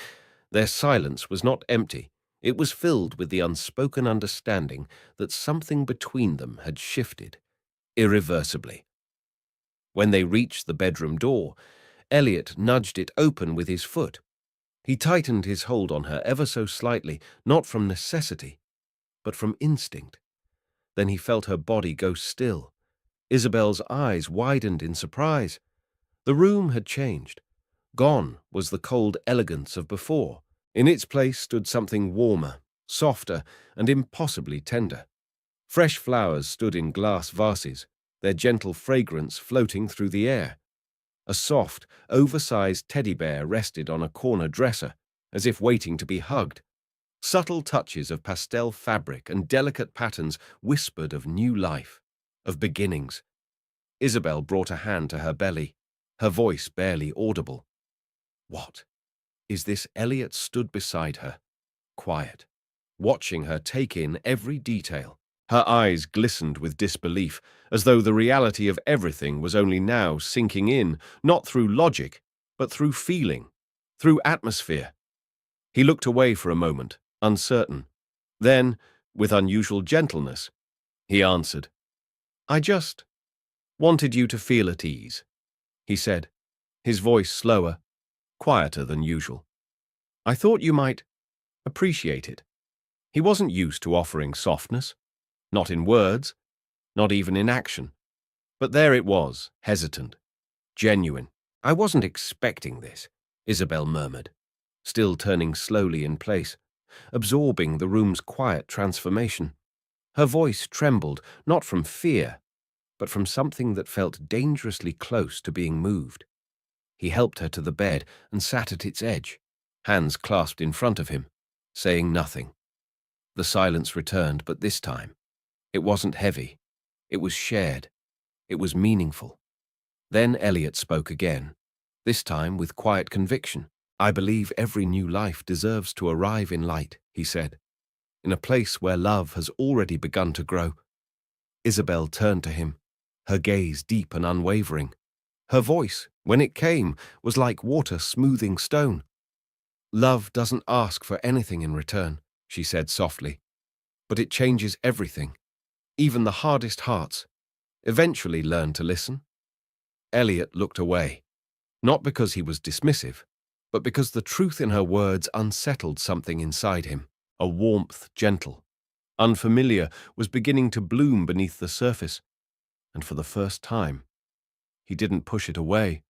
their silence was not empty. It was filled with the unspoken understanding that something between them had shifted, irreversibly. When they reached the bedroom door, Elliot nudged it open with his foot. He tightened his hold on her ever so slightly, not from necessity, but from instinct. Then he felt her body go still. Isabel's eyes widened in surprise. The room had changed. Gone was the cold elegance of before. In its place stood something warmer, softer, and impossibly tender. Fresh flowers stood in glass vases, their gentle fragrance floating through the air. A soft, oversized teddy bear rested on a corner dresser, as if waiting to be hugged. Subtle touches of pastel fabric and delicate patterns whispered of new life, of beginnings. Isabel brought a hand to her belly, her voice barely audible. "What?" Is this? Elliot stood beside her, quiet, watching her take in every detail. Her eyes glistened with disbelief, as though the reality of everything was only now sinking in, not through logic, but through feeling, through atmosphere. He looked away for a moment, uncertain. Then, with unusual gentleness, he answered, "I just wanted you to feel at ease," he said, his voice slower, quieter than usual. "I thought you might appreciate it." He wasn't used to offering softness, not in words, not even in action. But there it was, hesitant, genuine. "I wasn't expecting this," Isabel murmured, still turning slowly in place, absorbing the room's quiet transformation. Her voice trembled, not from fear, but from something that felt dangerously close to being moved. He helped her to the bed and sat at its edge, hands clasped in front of him, saying nothing. The silence returned, but this time, it wasn't heavy. It was shared. It was meaningful. Then Elliot spoke again, this time with quiet conviction. "I believe every new life deserves to arrive in light," he said, "in a place where love has already begun to grow." Isabel turned to him, her gaze deep and unwavering. Her voice, when it came, was like water smoothing stone. "Love doesn't ask for anything in return," she said softly, "but it changes everything. Even the hardest hearts eventually learn to listen." Elliot looked away, not because he was dismissive, but because the truth in her words unsettled something inside him. A warmth, gentle, unfamiliar, was beginning to bloom beneath the surface, and for the first time, he didn't push it away.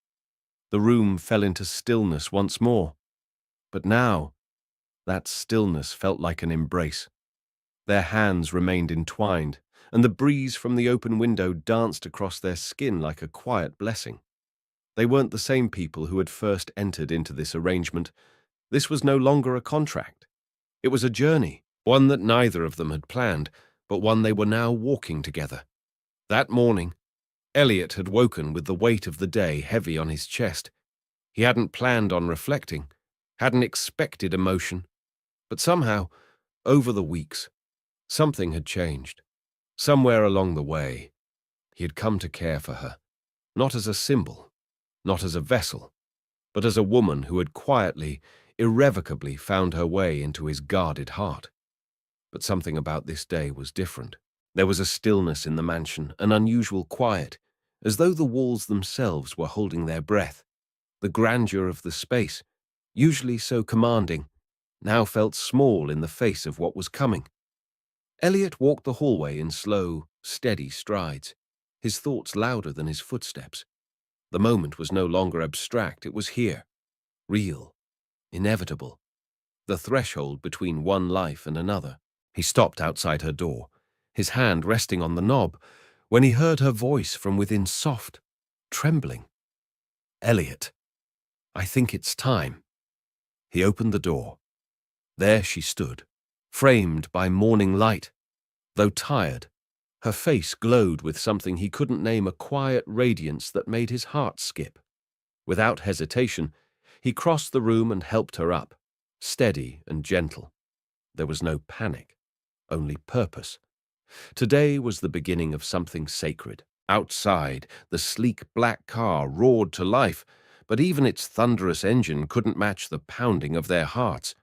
The room fell into stillness once more, but now, that stillness felt like an embrace. Their hands remained entwined, and the breeze from the open window danced across their skin like a quiet blessing. They weren't the same people who had first entered into this arrangement. This was no longer a contract. It was a journey, one that neither of them had planned, but one they were now walking together. That morning, Elliot had woken with the weight of the day heavy on his chest. He hadn't planned on reflecting, hadn't expected emotion, but somehow, over the weeks, something had changed. Somewhere along the way, he had come to care for her, not as a symbol, not as a vessel, but as a woman who had quietly, irrevocably found her way into his guarded heart. But something about this day was different. There was a stillness in the mansion, an unusual quiet, as though the walls themselves were holding their breath. The grandeur of the space, usually so commanding, now felt small in the face of what was coming. Elliot walked the hallway in slow, steady strides, his thoughts louder than his footsteps. The moment was no longer abstract, it was here, real, inevitable, the threshold between one life and another. He stopped outside her door, his hand resting on the knob, when he heard her voice from within, soft, trembling. "Elliot, I think it's time." He opened the door. There she stood, framed by morning light. Though tired, her face glowed with something he couldn't name, a quiet radiance that made his heart skip. Without hesitation, he crossed the room and helped her up, steady and gentle. There was no panic, only purpose. Today was the beginning of something sacred. Outside, the sleek black car roared to life, but even its thunderous engine couldn't match the pounding of their hearts.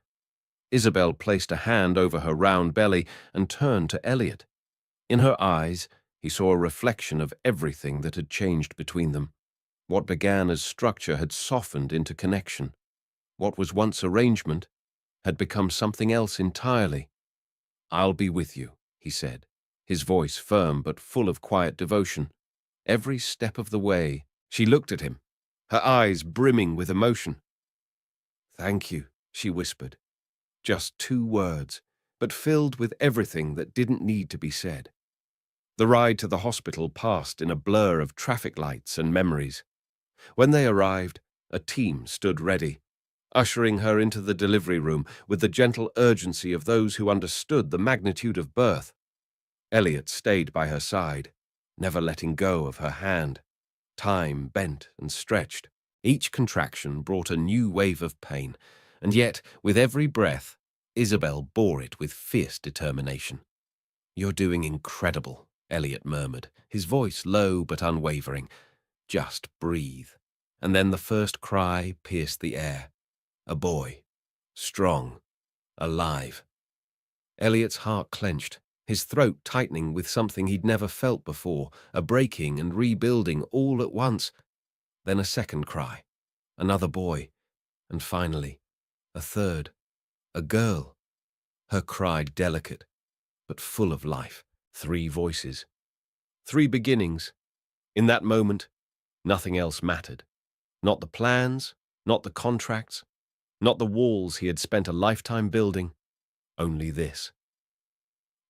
Isabel placed a hand over her round belly and turned to Elliot. In her eyes, he saw a reflection of everything that had changed between them. What began as structure had softened into connection. What was once arrangement had become something else entirely. "I'll be with you," he said, his voice firm but full of quiet devotion. Every step of the way, she looked at him, her eyes brimming with emotion. "Thank you," she whispered. Just 2 words, but filled with everything that didn't need to be said. The ride to the hospital passed in a blur of traffic lights and memories. When they arrived, a team stood ready, ushering her into the delivery room with the gentle urgency of those who understood the magnitude of birth. Elliot stayed by her side, never letting go of her hand. Time bent and stretched. Each contraction brought a new wave of pain, and yet, with every breath, Isabel bore it with fierce determination. "You're doing incredible," Elliot murmured, his voice low but unwavering. "Just breathe." And then the first cry pierced the air. A boy, strong, alive. Elliot's heart clenched, his throat tightening with something he'd never felt before, a breaking and rebuilding all at once. Then a second cry, another boy, and finally, a third, a girl. Her cry delicate, but full of life. 3 voices. 3 beginnings. In that moment, nothing else mattered. Not the plans, not the contracts, not the walls he had spent a lifetime building. Only this.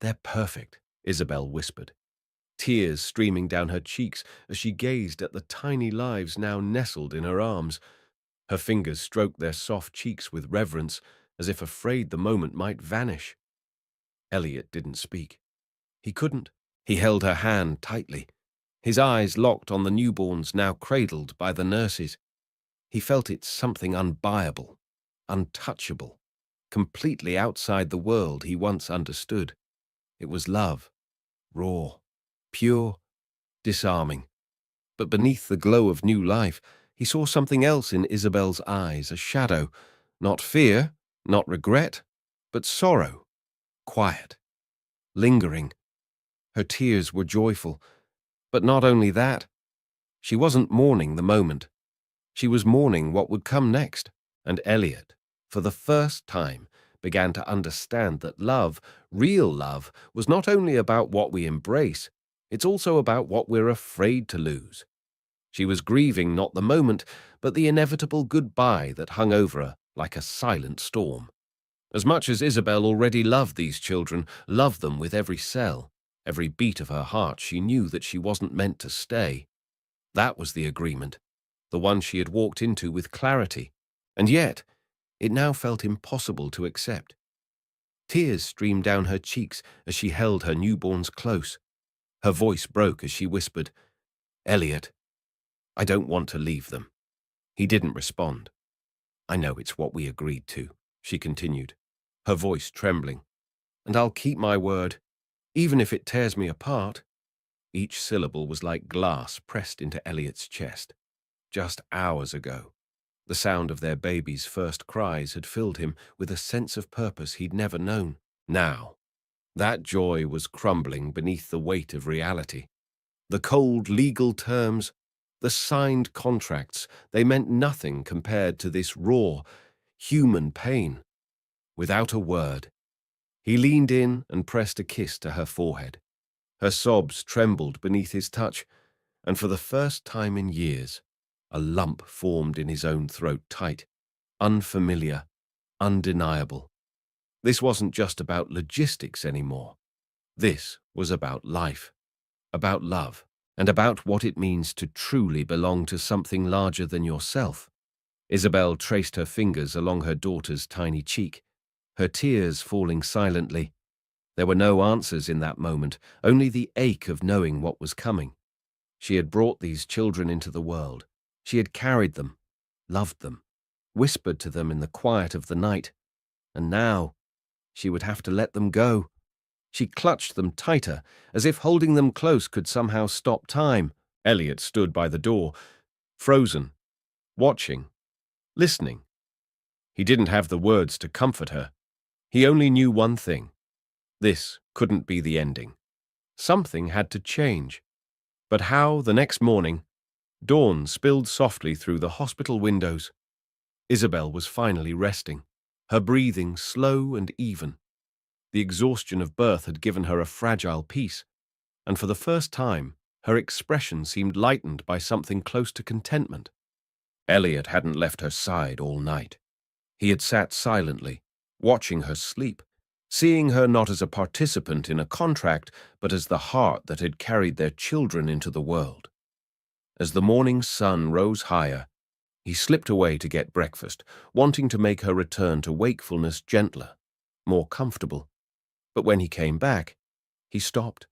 "They're perfect," Isabel whispered, tears streaming down her cheeks as she gazed at the tiny lives now nestled in her arms. Her fingers stroked their soft cheeks with reverence, as if afraid the moment might vanish. Elliot didn't speak. He couldn't. He held her hand tightly, his eyes locked on the newborns now cradled by the nurses. He felt it something unbuyable, untouchable, completely outside the world he once understood. It was love, raw, pure, disarming. But beneath the glow of new life, he saw something else in Isabel's eyes, a shadow, not fear, not regret, but sorrow, quiet, lingering. Her tears were joyful, but not only that. She wasn't mourning the moment. She was mourning what would come next, and Elliot, for the first time, began to understand that love, real love, was not only about what we embrace, it's also about what we're afraid to lose. She was grieving not the moment, but the inevitable goodbye that hung over her like a silent storm. As much as Isabel already loved these children, loved them with every cell, every beat of her heart, she knew that she wasn't meant to stay. That was the agreement. the one she had walked into with clarity, and yet it now felt impossible to accept. Tears streamed down her cheeks as she held her newborns close. Her voice broke as she whispered, "Elliot, I don't want to leave them." He didn't respond. "I know it's what we agreed to," she continued, her voice trembling. "And I'll keep my word, even if it tears me apart." Each syllable was like glass pressed into Elliot's chest. Just hours ago, the sound of their baby's first cries had filled him with a sense of purpose he'd never known. Now, that joy was crumbling beneath the weight of reality. The cold legal terms, the signed contracts, they meant nothing compared to this raw, human pain. Without a word, he leaned in and pressed a kiss to her forehead. Her sobs trembled beneath his touch, and for the first time in years, a lump formed in his own throat, tight, unfamiliar, undeniable. This wasn't just about logistics anymore. This was about life, about love, and about what it means to truly belong to something larger than yourself. Isabel traced her fingers along her daughter's tiny cheek, her tears falling silently. There were no answers in that moment, only the ache of knowing what was coming. She had brought these children into the world. She had carried them, loved them, whispered to them in the quiet of the night, and now she would have to let them go. She clutched them tighter, as if holding them close could somehow stop time. Elliot stood by the door, frozen, watching, listening. He didn't have the words to comfort her. He only knew one thing. This couldn't be the ending. Something had to change. But how, the next morning, dawn spilled softly through the hospital windows. Isabel was finally resting, her breathing slow and even. The exhaustion of birth had given her a fragile peace, and for the first time, her expression seemed lightened by something close to contentment. Elliot hadn't left her side all night. He had sat silently, watching her sleep, seeing her not as a participant in a contract, but as the heart that had carried their children into the world. As the morning sun rose higher, he slipped away to get breakfast, wanting to make her return to wakefulness gentler, more comfortable. But when he came back, he stopped.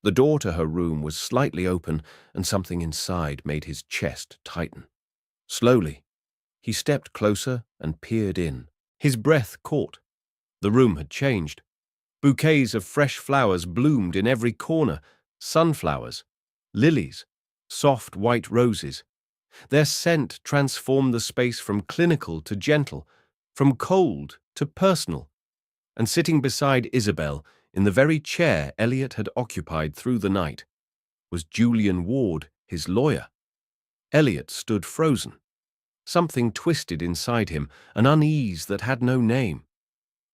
The door to her room was slightly open, and something inside made his chest tighten. Slowly, he stepped closer and peered in. His breath caught. The room had changed. Bouquets of fresh flowers bloomed in every corner, sunflowers, lilies, soft white roses. Their scent transformed the space from clinical to gentle, from cold to personal. And sitting beside Isabel, in the very chair Elliot had occupied through the night, was Julian Ward, his lawyer. Elliot stood frozen. Something twisted inside him, an unease that had no name.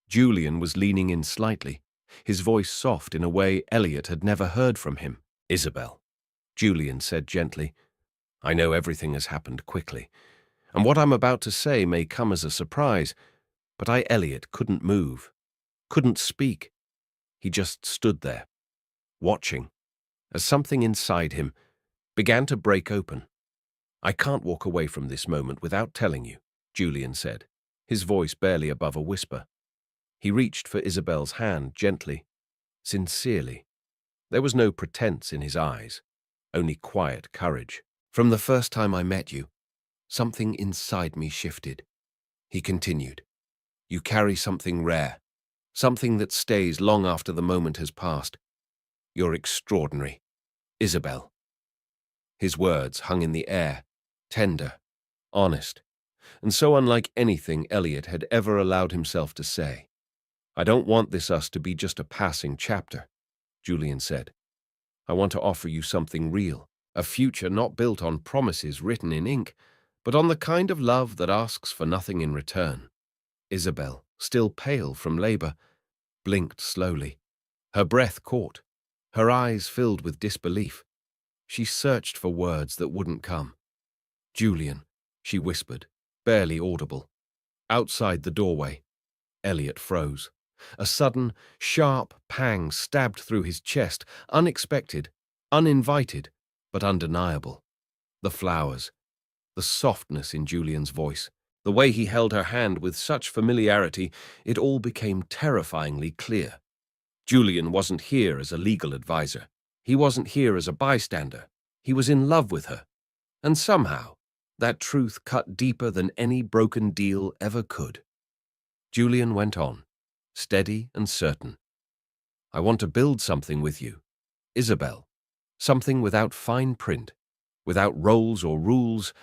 Julian was leaning in slightly, his voice soft in a way Elliot had never heard from him. "Isabel," Julian said gently, "I know everything has happened quickly, and what I'm about to say may come as a surprise, but Elliot, couldn't move, couldn't speak. He just stood there, watching, as something inside him began to break open. I can't walk away from this moment without telling you," Julian said, his voice barely above a whisper. He reached for Isabel's hand gently, sincerely. There was no pretense in his eyes, only quiet courage. "From the first time I met you, something inside me shifted," he continued. "You carry something rare, something that stays long after the moment has passed. You're extraordinary, Isabel." His words hung in the air, tender, honest, and so unlike anything Elliot had ever allowed himself to say. "I don't want us to be just a passing chapter," Julian said. "I want to offer you something real, a future not built on promises written in ink, but on the kind of love that asks for nothing in return." Isabel, still pale from labor, blinked slowly. Her breath caught. Her eyes filled with disbelief. She searched for words that wouldn't come. "Julian," she whispered, barely audible. Outside the doorway, Elliot froze. A sudden, sharp pang stabbed through his chest, unexpected, uninvited, but undeniable. The flowers. The softness in Julian's voice, the way he held her hand with such familiarity, it all became terrifyingly clear. Julian wasn't here as a legal advisor. He wasn't here as a bystander. He was in love with her. And somehow, that truth cut deeper than any broken deal ever could. Julian went on, steady and certain. I want to build something with you, Isabel. Something without fine print, without roles or rules,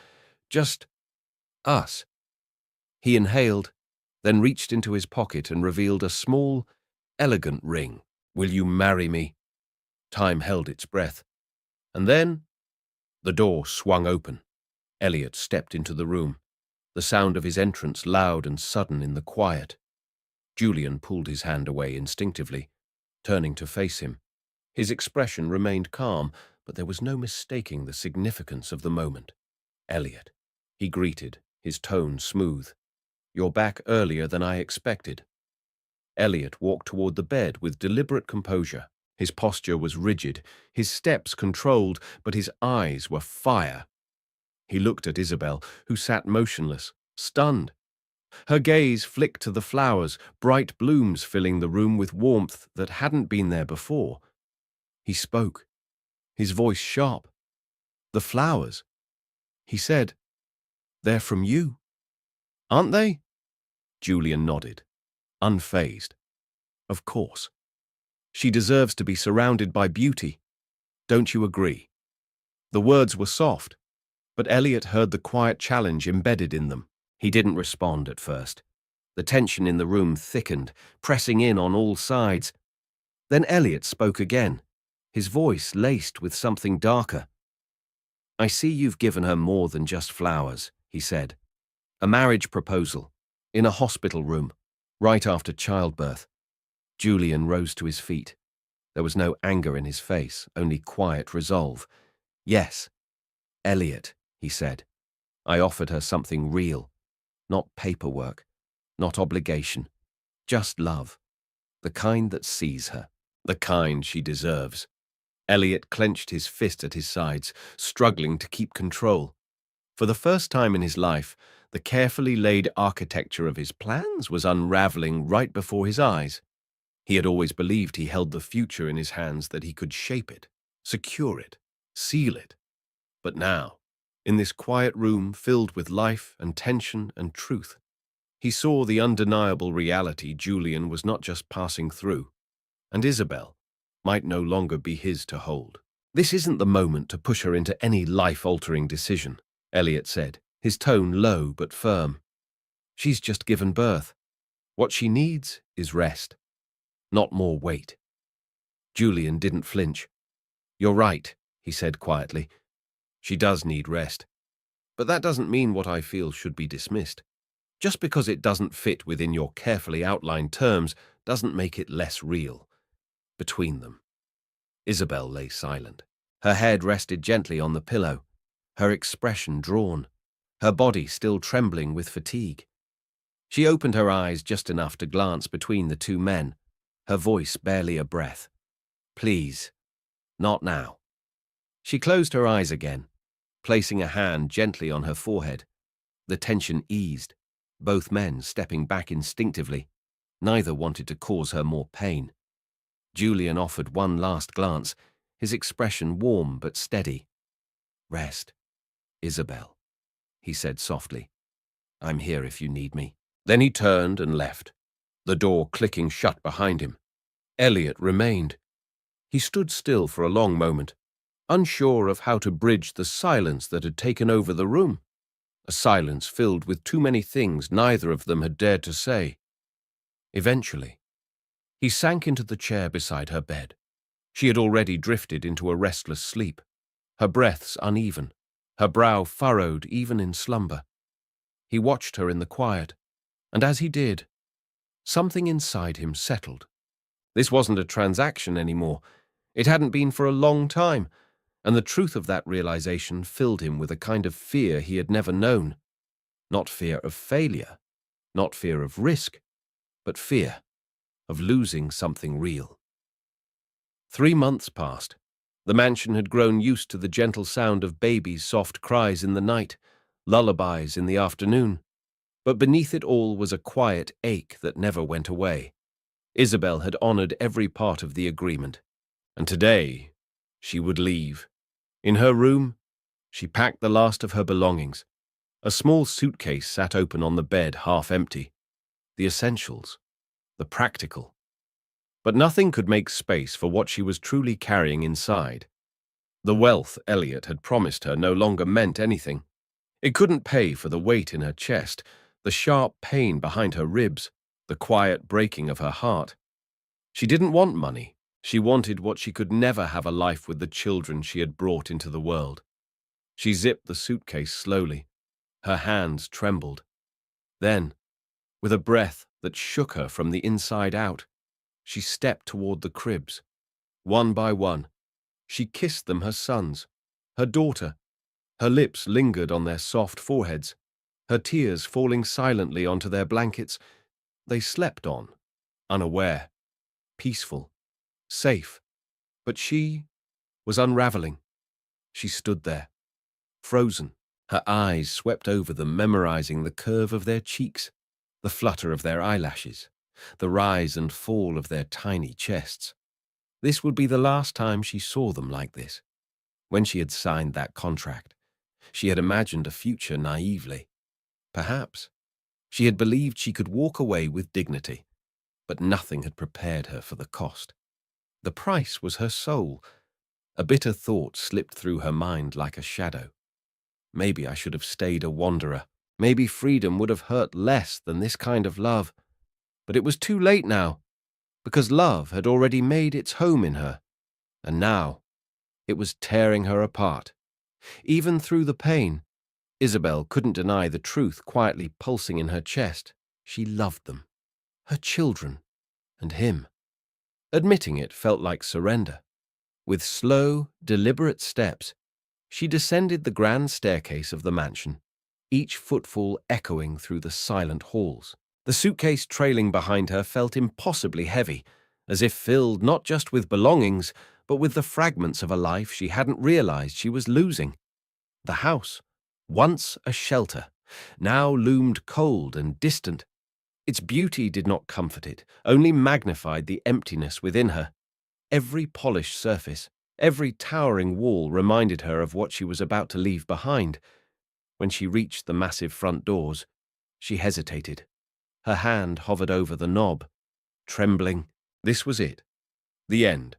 just us. He inhaled, then reached into his pocket and revealed a small, elegant ring. Will you marry me? Time held its breath. And then the door swung open. Elliot stepped into the room, the sound of his entrance loud and sudden in the quiet. Julian pulled his hand away instinctively, turning to face him. His expression remained calm, but there was no mistaking the significance of the moment. Elliot, he greeted, his tone smooth. You're back earlier than I expected. Elliot walked toward the bed with deliberate composure. His posture was rigid, his steps controlled, but his eyes were fire. He looked at Isabel, who sat motionless, stunned. Her gaze flicked to the flowers, bright blooms filling the room with warmth that hadn't been there before. He spoke, his voice sharp. The flowers. He said, they're from you. Aren't they? Julian nodded, unfazed. Of course. She deserves to be surrounded by beauty. Don't you agree? The words were soft, but Elliot heard the quiet challenge embedded in them. He didn't respond at first. The tension in the room thickened, pressing in on all sides. Then Elliot spoke again, his voice laced with something darker. I see you've given her more than just flowers, he said. A marriage proposal, in a hospital room, right after childbirth. Julian rose to his feet. There was no anger in his face, only quiet resolve. Yes, Elliot, he said. I offered her something real, not paperwork, not obligation, just love, the kind that sees her, the kind she deserves. Elliot clenched his fist at his sides, struggling to keep control. For the first time in his life, the carefully laid architecture of his plans was unraveling right before his eyes. He had always believed he held the future in his hands, that he could shape it, secure it, seal it. But now, in this quiet room filled with life and tension and truth, he saw the undeniable reality Julian was not just passing through, and Isabel might no longer be his to hold. This isn't the moment to push her into any life-altering decision, Elliot said, his tone low but firm. She's just given birth. What she needs is rest, not more weight. Julian didn't flinch. You're right, he said quietly. She does need rest. But that doesn't mean what I feel should be dismissed. Just because it doesn't fit within your carefully outlined terms doesn't make it less real. Between them. Isabel lay silent. Her head rested gently on the pillow, her expression drawn, her body still trembling with fatigue. She opened her eyes just enough to glance between the two men, her voice barely a breath. Please, not now. She closed her eyes again, placing a hand gently on her forehead. The tension eased, both men stepping back instinctively. Neither wanted to cause her more pain. Julian offered one last glance, his expression warm but steady. Rest, Isabel, he said softly. I'm here if you need me. Then he turned and left, the door clicking shut behind him. Elliot remained. He stood still for a long moment, unsure of how to bridge the silence that had taken over the room, a silence filled with too many things neither of them had dared to say. Eventually, he sank into the chair beside her bed. She had already drifted into a restless sleep, her breaths uneven, her brow furrowed even in slumber. He watched her in the quiet, and as he did, something inside him settled. This wasn't a transaction anymore. It hadn't been for a long time, and the truth of that realization filled him with a kind of fear he had never known. Not fear of failure, not fear of risk, but fear of losing something real. 3 months passed. The mansion had grown used to the gentle sound of babies' soft cries in the night, lullabies in the afternoon. But beneath it all was a quiet ache that never went away. Isabel had honored every part of the agreement, and today she would leave. In her room, she packed the last of her belongings. A small suitcase sat open on the bed, half empty. The essentials, the practical. But nothing could make space for what she was truly carrying inside. The wealth Elliot had promised her no longer meant anything. It couldn't pay for the weight in her chest, the sharp pain behind her ribs, the quiet breaking of her heart. She didn't want money. She wanted what she could never have, a life with the children she had brought into the world. She zipped the suitcase slowly. Her hands trembled. Then, with a breath that shook her from the inside out, she stepped toward the cribs. One by one, she kissed them, her sons, her daughter. Her lips lingered on their soft foreheads, her tears falling silently onto their blankets. They slept on, unaware, peaceful, safe. But she was unraveling. She stood there, frozen, her eyes swept over them, memorizing the curve of their cheeks, the flutter of their eyelashes, the rise and fall of their tiny chests. This would be the last time she saw them like this. When she had signed that contract, she had imagined a future naively. Perhaps she had believed she could walk away with dignity, but nothing had prepared her for the cost. The price was her soul. A bitter thought slipped through her mind like a shadow. Maybe I should have stayed a wanderer. Maybe freedom would have hurt less than this kind of love. But it was too late now, because love had already made its home in her, and now it was tearing her apart. Even through the pain, Isabel couldn't deny the truth quietly pulsing in her chest. She loved them, her children, and him. Admitting it felt like surrender. With slow, deliberate steps, she descended the grand staircase of the mansion, each footfall echoing through the silent halls. The suitcase trailing behind her felt impossibly heavy, as if filled not just with belongings, but with the fragments of a life she hadn't realized she was losing. The house, once a shelter, now loomed cold and distant. Its beauty did not comfort it, only magnified the emptiness within her. Every polished surface, every towering wall reminded her of what she was about to leave behind. When she reached the massive front doors, she hesitated. Her hand hovered over the knob, trembling. This was it. The end.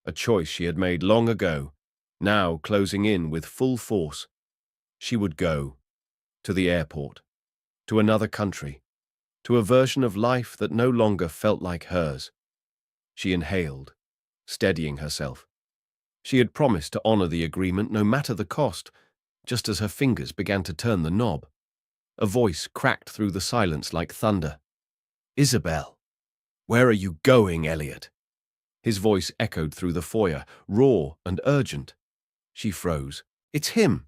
A choice she had made long ago, now closing in with full force. She would go. To the airport. To another country. To a version of life that no longer felt like hers. She inhaled, steadying herself. She had promised to honor the agreement no matter the cost. Just as her fingers began to turn the knob, a voice cracked through the silence like thunder. "Isabel, where are you going, Elliot?" His voice echoed through the foyer, raw and urgent. She froze. "It's him,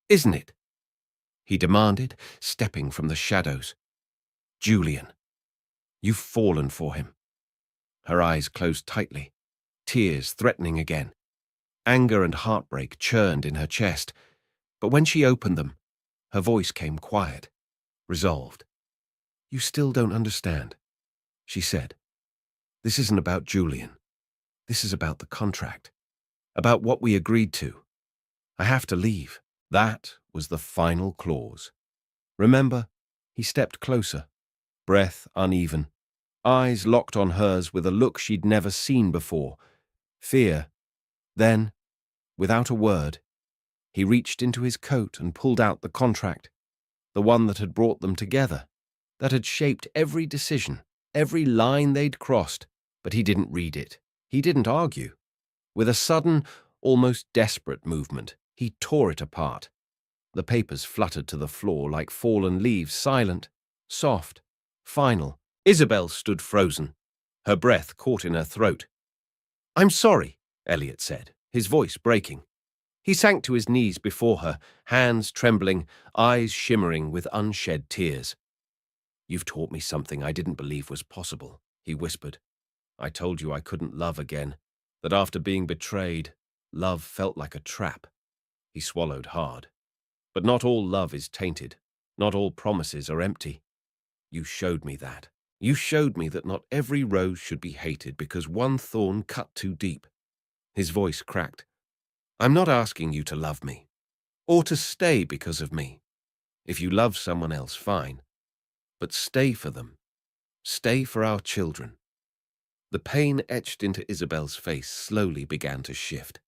isn't it?" he demanded, stepping from the shadows. "Julian, you've fallen for him." Her eyes closed tightly, tears threatening again. Anger and heartbreak churned in her chest, but when she opened them, her voice came quiet, resolved. "You still don't understand," she said. "This isn't about Julian. This is about the contract, about what we agreed to. I have to leave." That was the final clause. Remember, he stepped closer, breath uneven, eyes locked on hers with a look she'd never seen before. Fear. Then, without a word, he reached into his coat and pulled out the contract, the one that had brought them together, that had shaped every decision, every line they'd crossed. But he didn't read it. He didn't argue. With a sudden, almost desperate movement, he tore it apart. The papers fluttered to the floor like fallen leaves, silent, soft, final. Isabel stood frozen, her breath caught in her throat. "I'm sorry," Elliot said, his voice breaking. He sank to his knees before her, hands trembling, eyes shimmering with unshed tears. "You've taught me something I didn't believe was possible," he whispered. "I told you I couldn't love again, that after being betrayed, love felt like a trap." He swallowed hard. But not all love is tainted. Not all promises are empty. You showed me that. You showed me that not every rose should be hated because one thorn cut too deep. His voice cracked. I'm not asking you to love me, or to stay because of me. If you love someone else, fine. But stay for them. Stay for our children. The pain etched into Isabel's face slowly began to shift.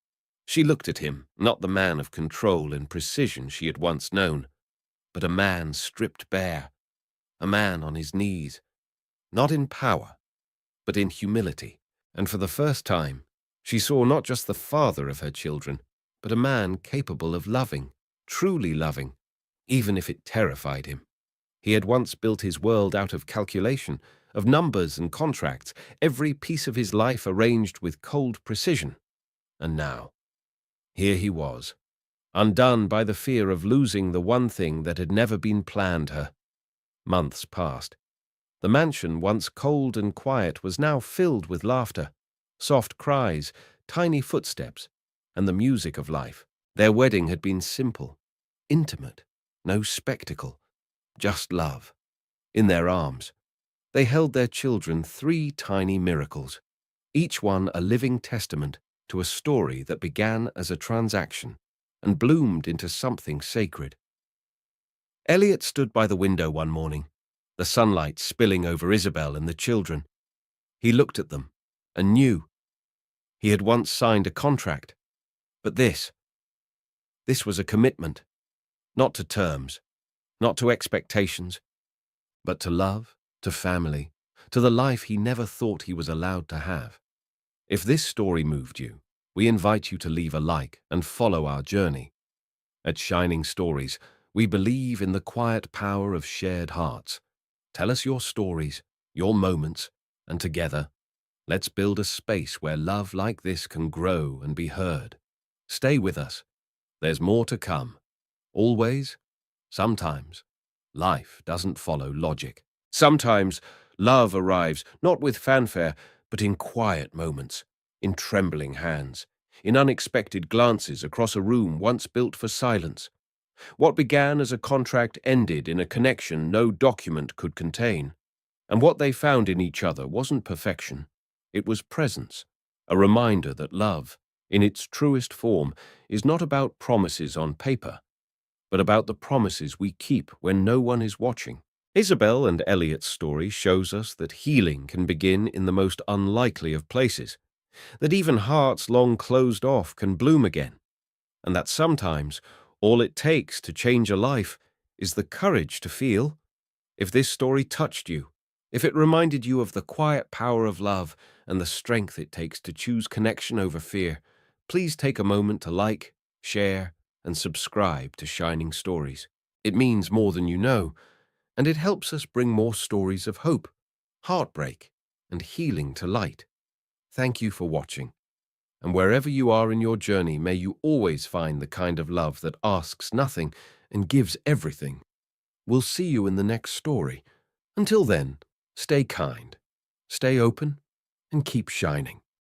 She looked at him, not the man of control and precision she had once known, but a man stripped bare, a man on his knees, not in power, but in humility. And for the first time, she saw not just the father of her children, but a man capable of loving, truly loving, even if it terrified him. He had once built his world out of calculation, of numbers and contracts, every piece of his life arranged with cold precision. And now, here he was, undone by the fear of losing the one thing that had never been planned her. Months passed. The mansion, once cold and quiet, was now filled with laughter, soft cries, tiny footsteps, and the music of life. Their wedding had been simple, intimate, no spectacle, just love. In their arms, they held their children, 3 tiny miracles, each one a living testament to a story that began as a transaction and bloomed into something sacred. Elliot stood by the window one morning, the sunlight spilling over Isabel and the children. He looked at them and knew. He had once signed a contract, but this was a commitment, not to terms, not to expectations, but to love, to family, to the life he never thought he was allowed to have. If this story moved you, we invite you to leave a like and follow our journey. At Shining Stories, we believe in the quiet power of shared hearts. Tell us your stories, your moments, and together, let's build a space where love like this can grow and be heard. Stay with us. There's more to come. Always, sometimes, life doesn't follow logic. Sometimes, love arrives not with fanfare, but in quiet moments, in trembling hands, in unexpected glances across a room once built for silence. What began as a contract ended in a connection no document could contain. And what they found in each other wasn't perfection. It was presence, a reminder that love, in its truest form, is not about promises on paper, but about the promises we keep when no one is watching. Isabel and Elliot's story shows us that healing can begin in the most unlikely of places, that even hearts long closed off can bloom again, and that sometimes all it takes to change a life is the courage to feel. If this story touched you, if it reminded you of the quiet power of love and the strength it takes to choose connection over fear, please take a moment to like, share, and subscribe to Shining Stories. It means more than you know, and it helps us bring more stories of hope, heartbreak, and healing to light. Thank you for watching. And wherever you are in your journey, may you always find the kind of love that asks nothing and gives everything. We'll see you in the next story. Until then, stay kind, stay open, and keep shining.